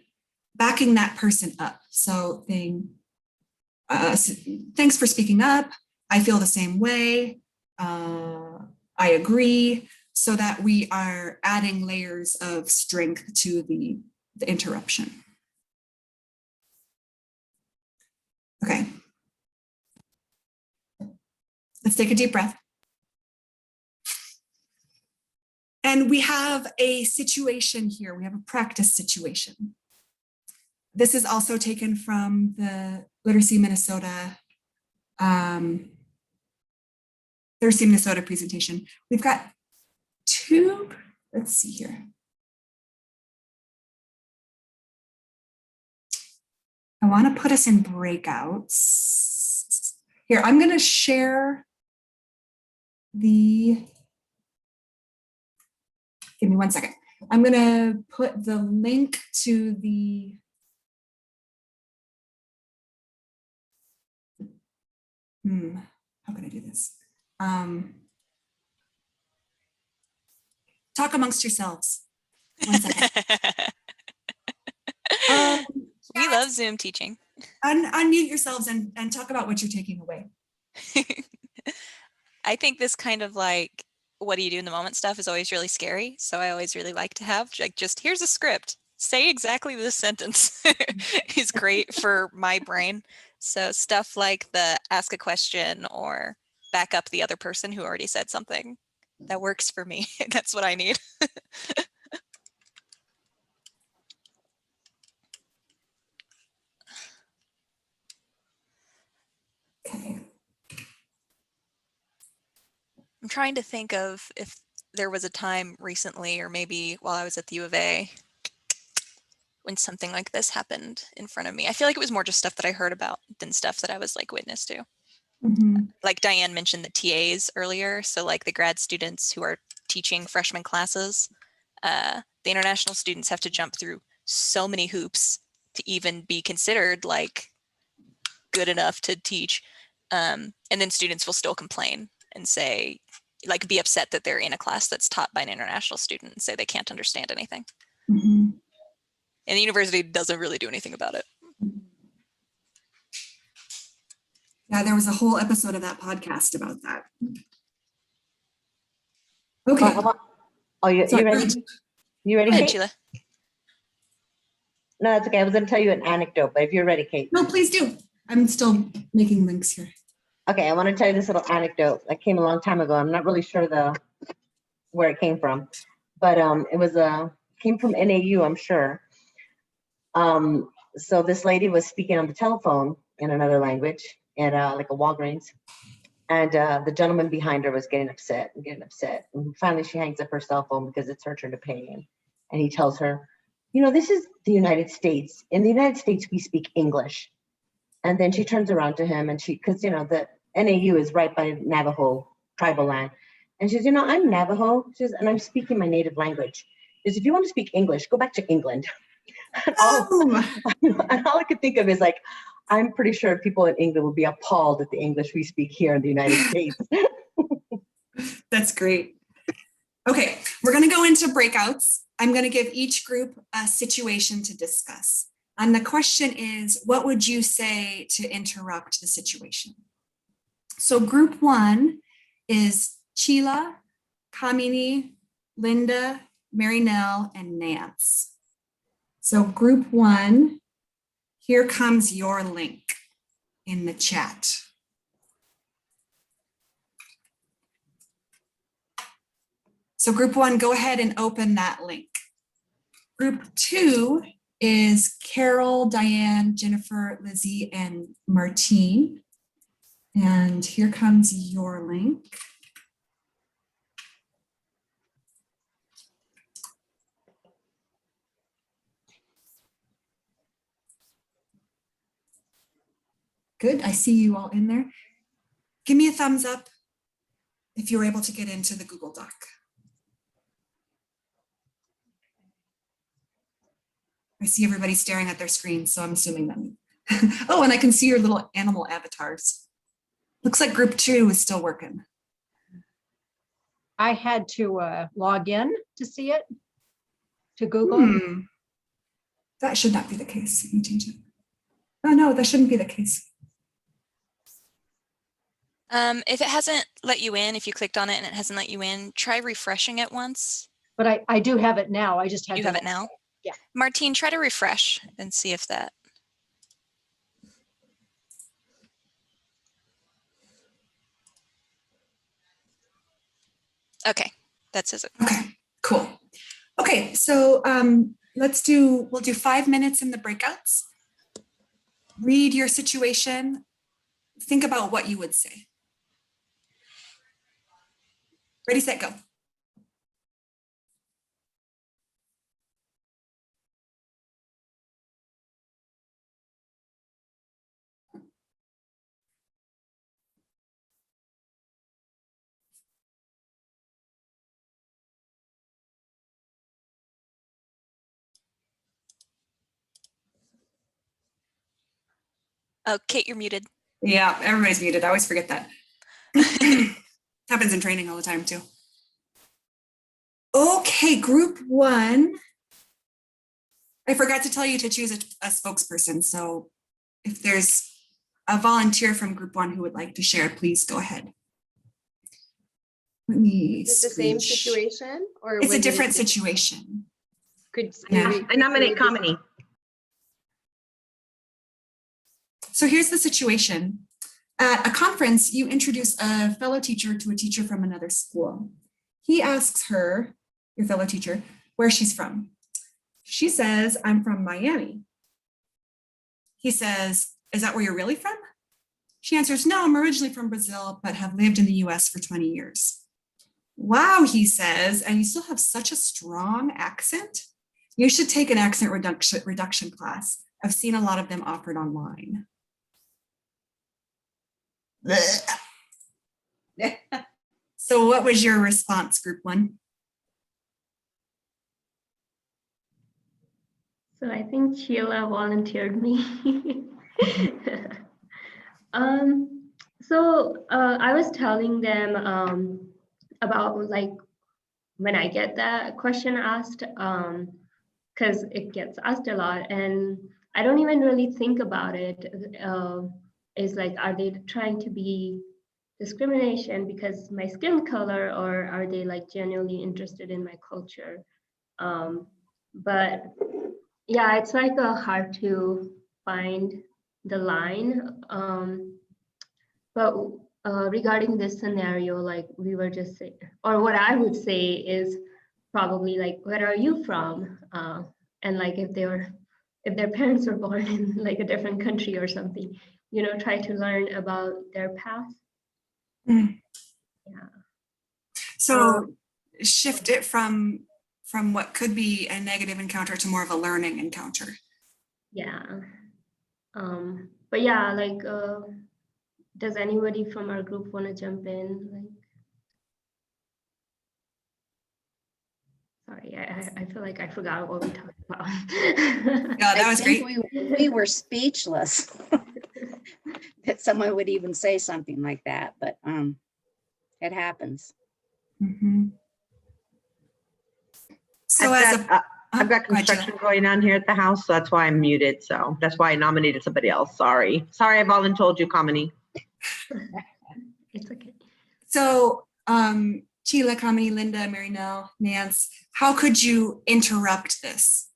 backing that person up. So thanks for speaking up. I feel the same way. I agree. So that we are adding layers of strength to the interruption. Okay. Let's take a deep breath. And we have a situation here. We have a practice situation. This is also taken from the Literacy Minnesota presentation. We've got two, let's see here. I want to put us in breakouts. Here, I'm going to share give me 1 second. I'm going to put the link to how can I do this? Talk amongst yourselves. 1 second. We love Zoom teaching. Unmute yourselves and talk about what you're taking away. I think this kind of like, what do you do in the moment stuff is always really scary. So I always really like to have just here's a script. Say exactly this sentence is great for my brain. So stuff like the ask a question or back up the other person who already said something. That works for me. That's what I need. Okay. I'm trying to think of if there was a time recently or maybe while I was at the U of A when something like this happened in front of me. I feel like it was more just stuff that I heard about than stuff that I was like witness to. Mm-hmm. Like Diane mentioned the TAs earlier. So like the grad students who are teaching freshman classes, the international students have to jump through so many hoops to even be considered like good enough to teach. And then students will still complain and say, like, be upset that they're in a class that's taught by an international student and say they can't understand anything. Mm-hmm. And the university doesn't really do anything about it. Yeah, there was a whole episode of that podcast about that. Okay. You Sorry, ready? You ready, Go ahead, Kate? Sheila. No, that's okay. I was going to tell you an anecdote, but if you're ready, Kate. No, please do. I'm still making links here. Okay, I want to tell you this little anecdote that came a long time ago. I'm not really sure where it came from, but it came from NAU, I'm sure. So this lady was speaking on the telephone in another language at like a Walgreens. And the gentleman behind her was getting upset and getting upset. And finally she hangs up her cell phone because it's her turn to pay. And he tells her, you know, this is the United States. In the United States, we speak English. And then she turns around to him and because, you know, the NAU is right by Navajo tribal land. And she says, you know, I'm Navajo. She says, and I'm speaking my native language. She says, if you want to speak English, go back to England. And all I could think of is like, I'm pretty sure people in England will be appalled at the English we speak here in the United States. That's great. Okay, we're going to go into breakouts. I'm going to give each group a situation to discuss. And the question is, what would you say to interrupt the situation? So group 1 is Sheila, Kamini, Linda, Mary Nell, and Nance. So group 1, here comes your link in the chat. So group 1, go ahead and open that link. Group 2 is Carol, Diane, Jennifer, Lizzie, and Martine. And here comes your link. Good, I see you all in there. Give me a thumbs up if you were able to get into the Google Doc. I see everybody staring at their screens, so I'm assuming them. Oh, and I can see your little animal avatars. Looks like group 2 is still working. I had to log in to see it, to Google. That should not be the case. Let me change it. Oh no, that shouldn't be the case. If it hasn't let you in, if you clicked on it and it hasn't let you in, try refreshing it once. But I do have it now. I just had You to have it now? Yeah. Martine, try to refresh and see if that. Okay, that says it. Okay, cool. Okay, so we'll do 5 minutes in the breakouts. Read your situation. Think about what you would say. Ready, set, go. Oh, Kate, you're muted. Yeah, everybody's muted. I always forget that. Happens in training all the time too. Okay, group 1. I forgot to tell you to choose a spokesperson. So if there's a volunteer from group 1 who would like to share, please go ahead. Let me. Is it the same situation, or it's a different situation? Could Yeah. I nominate Kamini. So here's the situation. At a conference, you introduce a fellow teacher to a teacher from another school. He asks her, your fellow teacher, where she's from. She says, I'm from Miami. He says, is that where you're really from? She answers, no, I'm originally from Brazil, but have lived in the US for 20 years. Wow, he says, and you still have such a strong accent. You should take an accent reduction class. I've seen a lot of them offered online. So what was your response, group 1? So I think Sheila volunteered me. I was telling them about like when I get that question asked, because it gets asked a lot and I don't even really think about it. Is like, are they trying to be discrimination because my skin color, or are they like genuinely interested in my culture? But yeah, it's like hard to find the line. But regarding this scenario, like we were just saying, or what I would say is probably like, where are you from? And like if if their parents were born in like a different country or something, you know, try to learn about their past. Mm. Yeah. So shift it from what could be a negative encounter to more of a learning encounter. Yeah. But yeah, like, does anybody from our group want to jump in? Like, sorry, I feel like I forgot what we talked about. Yeah, that was great. We were speechless that someone would even say something like that, but it happens. Mhm. So as I've got go ahead, Sheila. construction going on here at the house, so that's why I'm muted. So that's why I nominated somebody else. Sorry. Sorry, I've voluntold you, Kamini. It's okay. So Sheila, Kamini, Linda, Mary Nell, Nance, how could you interrupt this?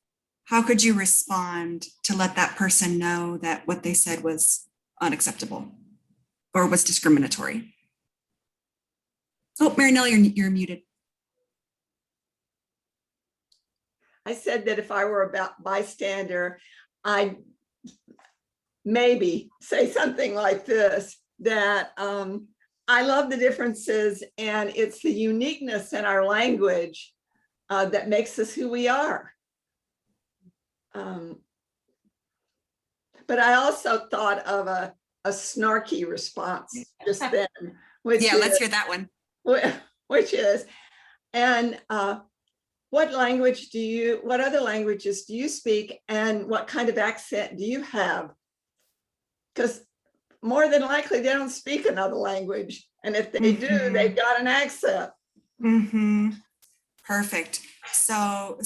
How could you respond to let that person know that what they said was unacceptable or was discriminatory? Oh, Mary Nell, you're muted. I said that if I were a bystander, I'd maybe say something like this, that I love the differences and it's the uniqueness in our language that makes us who we are. But I also thought of a snarky response just then, which Yeah, let's is, hear that one. which is, and what other languages do you speak, and what kind of accent do you have? Because more than likely they don't speak another language, and if they do, they've got an accent. Mm-hmm. Perfect. So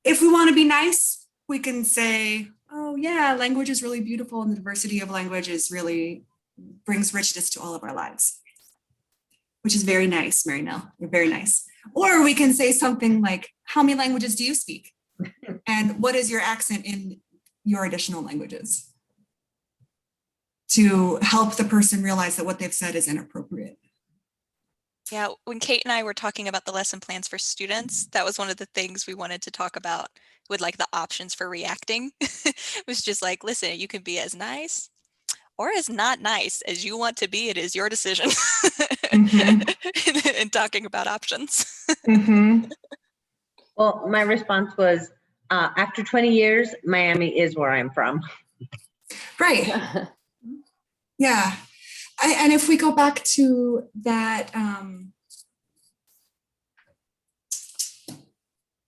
if we want to be nice, we can say, oh yeah, language is really beautiful, and the diversity of languages really brings richness to all of our lives, which is very nice, Mary Nell. You're very nice. Or we can say something like, how many languages do you speak? And what is your accent in your additional languages? To help the person realize that what they've said is inappropriate. Yeah, when Kate and I were talking about the lesson plans for students, that was one of the things we wanted to talk about with like the options for reacting. It was just like, listen, you can be as nice or as not nice as you want to be. It is your decision. Mm-hmm. And talking about options. Mm-hmm. Well, my response was, after 20 years, Miami is where I'm from. Right. Yeah. And if we go back to that,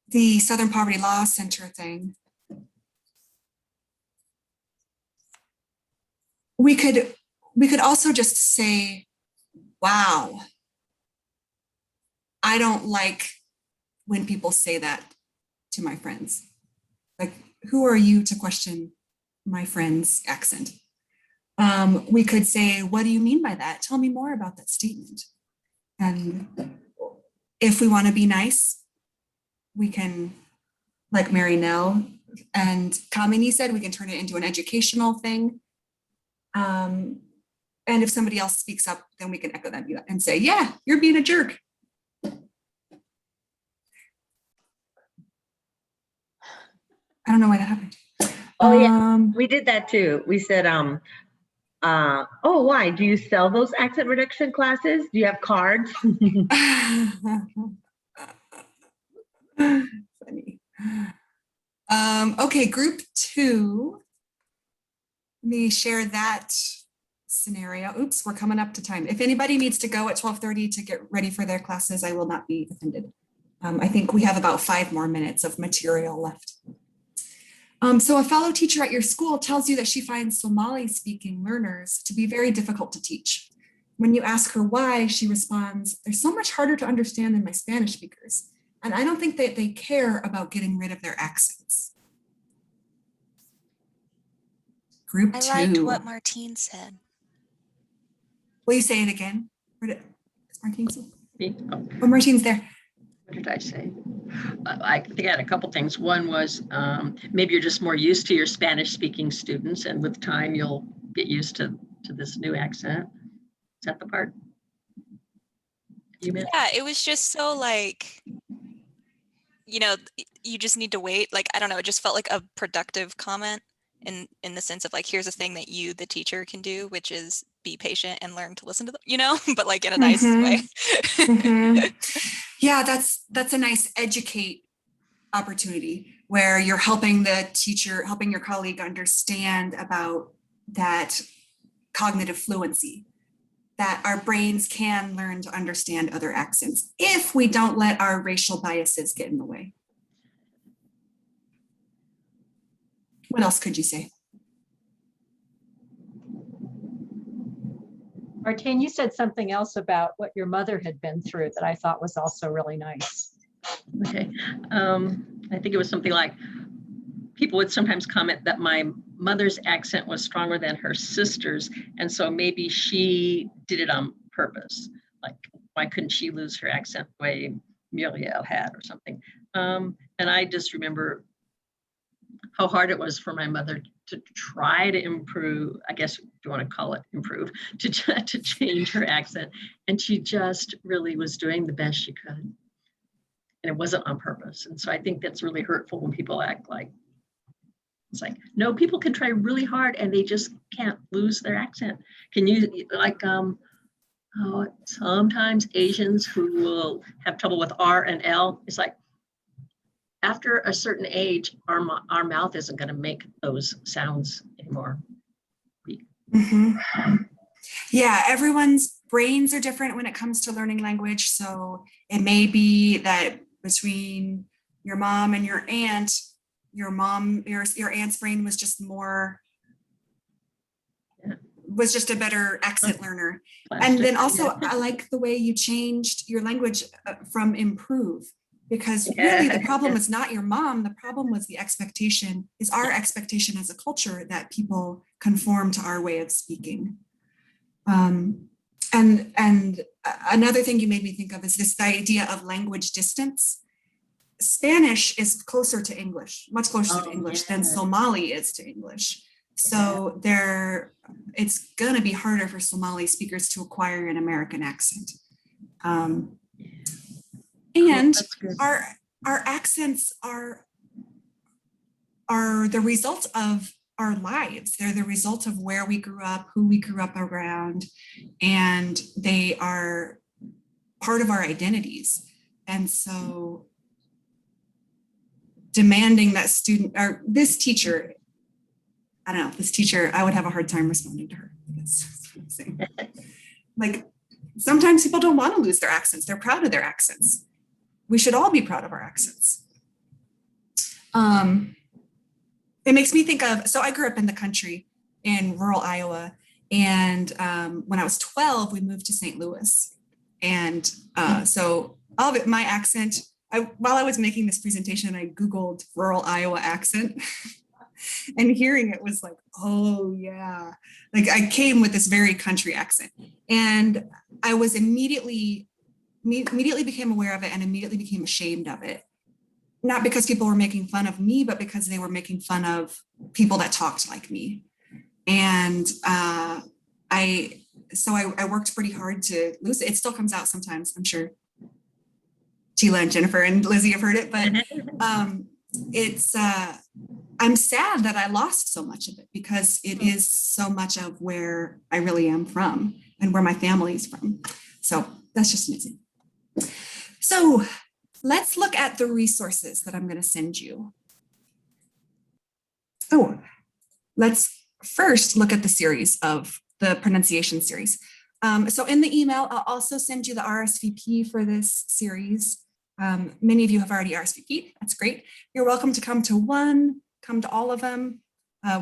the Southern Poverty Law Center thing, we could also just say, wow, I don't like when people say that to my friends. Like, who are you to question my friend's accent? We could say, what do you mean by that? Tell me more about that statement. And if we want to be nice, we can, like Mary Nell and Kamini said, we can turn it into an educational thing. And if somebody else speaks up, then we can echo that and say, yeah, you're being a jerk. I don't know why that happened. Oh yeah, we did that too. We said, oh, why? Do you sell those accent reduction classes? Do you have cards? Funny. Okay, group 2. Let me share that scenario. Oops, we're coming up to time. If anybody needs to go at 12:30 to get ready for their classes, I will not be offended. I think we have about 5 more minutes of material left. So a fellow teacher at your school tells you that she finds Somali-speaking learners to be very difficult to teach. When you ask her why, she responds, they're so much harder to understand than my Spanish speakers. And I don't think that they care about getting rid of their accents. Group 2. I liked what Martine said. Will you say it again? Is Martine still? Oh, Oh, Martine's there. what did I say? I think I had a couple things. One was maybe you're just more used to your Spanish speaking students, and with time you'll get used to this new accent. Is that the part you meant? Yeah, it was just so like, you know, you just need to wait. Like, I don't know, it just felt like a productive comment in the sense of like, here's a thing that you, the teacher, can do, which is be patient and learn to listen to them, you know, but like in a nice way. Yeah, that's a nice educate opportunity where you're helping the teacher, helping your colleague understand about that cognitive fluency, that our brains can learn to understand other accents if we don't let our racial biases get in the way. What else could you say? Martine, you said something else about what your mother had been through that I thought was also really nice. Okay. I think it was something like, people would sometimes comment that my mother's accent was stronger than her sister's. And so maybe she did it on purpose. Like, why couldn't she lose her accent the way Muriel had or something? And I just remember how hard it was for my mother to try to improve, I guess you want to call it improve, to change her accent. And she just really was doing the best she could. And it wasn't on purpose. And so I think that's really hurtful when people act like, it's like, no, people can try really hard and they just can't lose their accent. Can you, like, sometimes Asians who will have trouble with R and L, it's like, after a certain age, our mouth isn't going to make those sounds anymore. Yeah, everyone's brains are different when it comes to learning language. So it may be that between your mom and your aunt, your aunt's brain was just more, was just a better accent learner. And then also, I like the way you changed your language from improve, because really the problem is not your mom. The problem was the expectation, is our expectation as a culture that people conform to our way of speaking. And another thing you made me think of is this idea of language distance. Spanish is closer to English, much closer to English than Somali is to English. So it's gonna be harder for Somali speakers to acquire an American accent. And our accents are the result of our lives. They're the result of where we grew up, who we grew up around, and they are part of our identities. And so demanding that student or this teacher, I don't know, this teacher, I would have a hard time responding to her. That's what I'm saying. Like, sometimes people don't want to lose their accents. They're proud of their accents. We should all be proud of our accents. It makes me think of, so I grew up in the country in rural Iowa. And when I was 12, we moved to St. Louis. And so all of it, my accent, while I was making this presentation, I Googled rural Iowa accent. And hearing it was like, oh yeah. Like I came with this very country accent. And I was immediately became aware of it and immediately became ashamed of it. Not because people were making fun of me, but because they were making fun of people that talked like me. And I worked pretty hard to lose it. It still comes out sometimes, I'm sure. Tila and Jennifer and Lizzie have heard it, but I'm sad that I lost so much of it because it is so much of where I really am from and where my family is from. So that's just amazing. So let's look at the resources that I'm going to send you. Oh, let's first look at the series of the pronunciation series. So in the email, I'll also send you the RSVP for this series. Many of you have already RSVP'd. That's great. You're welcome to come to one, come to all of them,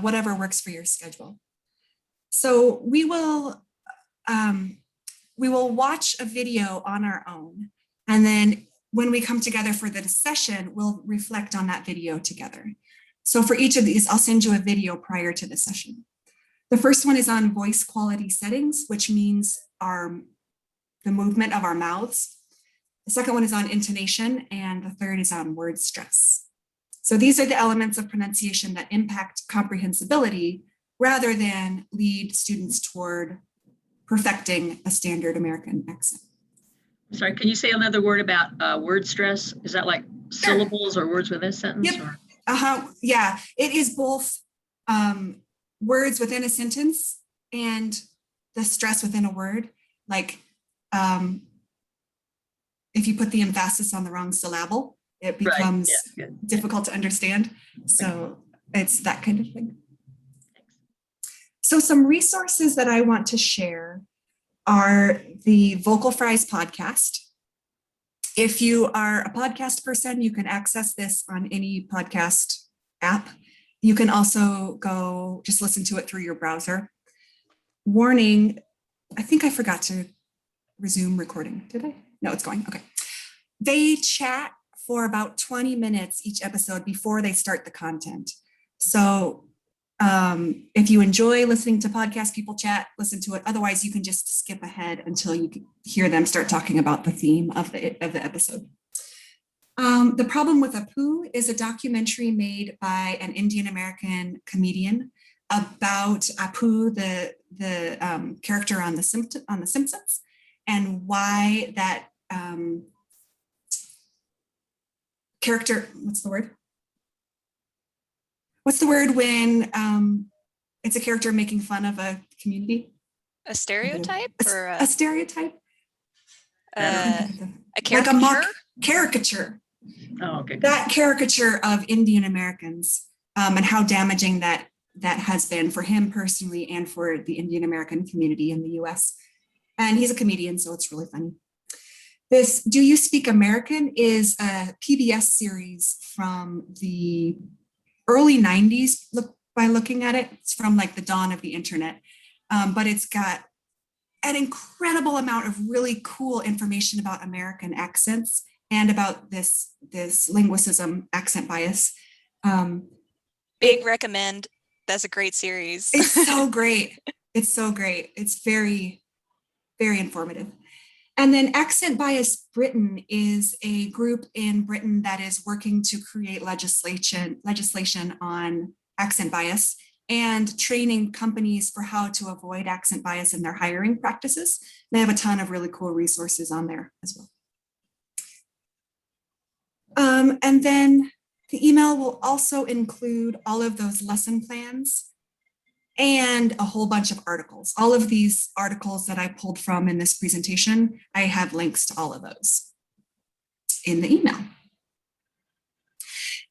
whatever works for your schedule. So we will watch a video on our own. And then when we come together for the session, we'll reflect on that video together. So for each of these, I'll send you a video prior to the session. The first one is on voice quality settings, which means the movement of our mouths. The second one is on intonation, and the third is on word stress. So these are the elements of pronunciation that impact comprehensibility rather than lead students toward perfecting a standard American accent. Sorry, can you say another word about word stress? Is that like syllables or words within a sentence? Yep. Or Yeah, it is both words within a sentence and the stress within a word. Like if you put the emphasis on the wrong syllable, it becomes yeah, good. difficult to understand. So it's that kind of thing. So some resources that I want to share are the Vocal Fries podcast. If you are a podcast person, you can access this on any podcast app. You can also go just listen to it through your browser. Warning, I think I forgot to resume recording. Did I? No, it's going. Okay. They chat for about 20 minutes each episode before they start the content. So if you enjoy listening to podcast people chat, listen to it. Otherwise, you can just skip ahead until you can hear them start talking about the theme of the episode. The Problem with Apu is a documentary made by an Indian American comedian about Apu, the character on the Simpsons, and why that character. What's the word when it's a character making fun of a community? A stereotype or a stereotype? a caricature? caricature? Caricature. Oh, okay. That caricature of Indian Americans and how damaging that has been for him personally and for the Indian American community in the US. And he's a comedian, so it's really funny. This Do You Speak American is a PBS series from the early 90s, by looking at it. It's from like the dawn of the internet, but it's got an incredible amount of really cool information about American accents and about this linguicism, accent bias. Big recommend. That's a great series. It's so great. It's so great. It's very, very informative. And then Accent Bias Britain is a group in Britain that is working to create legislation on accent bias and training companies for how to avoid accent bias in their hiring practices. They have a ton of really cool resources on there as well. And then the email will also include all of those lesson plans and a whole bunch of articles. All of these articles that I pulled from in this presentation, I have links to all of those in the email.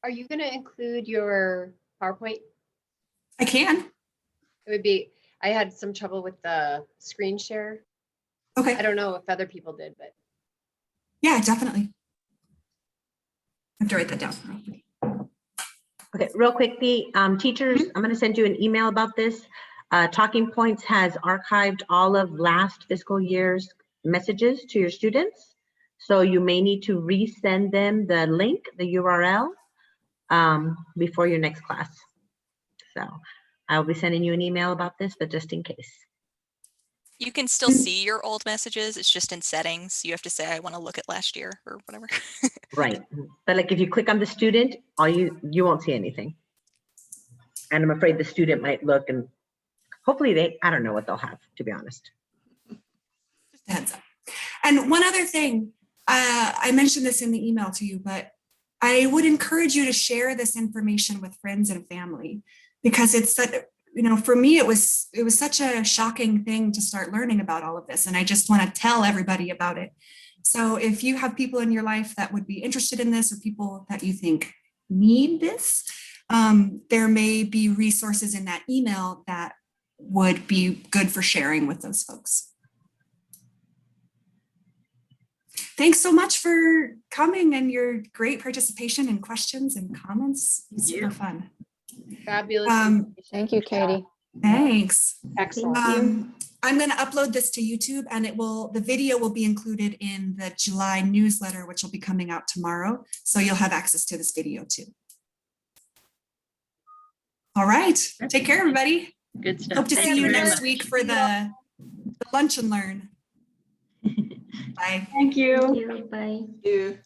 Are you going to include your PowerPoint? I can. It would be, I had some trouble with the screen share. Okay. I don't know if other people did, but. Yeah, definitely. I have to write that down. Okay, real quickly, teachers, I'm going to send you an email about this. Talking Points has archived all of last fiscal year's messages to your students. So you may need to resend them the link, the URL, before your next class. So I'll be sending you an email about this, but just in case. You can still see your old messages. It's just in settings. You have to say, I want to look at last year or whatever. Right. But like if you click on the student, you won't see anything. And I'm afraid the student might look and hopefully I don't know what they'll have, to be honest. Just a heads up. And one other thing, I mentioned this in the email to you, but I would encourage you to share this information with friends and family because it's such, for me, it was such a shocking thing to start learning about all of this. And I just want to tell everybody about it. So if you have people in your life that would be interested in this or people that you think need this, there may be resources in that email that would be good for sharing with those folks. Thanks so much for coming and your great participation and questions and comments. It was super fun. Fabulous. Thank you, Katie. Thanks. Excellent. I'm going to upload this to YouTube and the video will be included in the July newsletter, which will be coming out tomorrow. So you'll have access to this video too. All right. Take care, everybody. Good stuff. Hope to Thank see you very next much. week for the lunch and learn. Bye. Thank you. Thank you. Bye. You.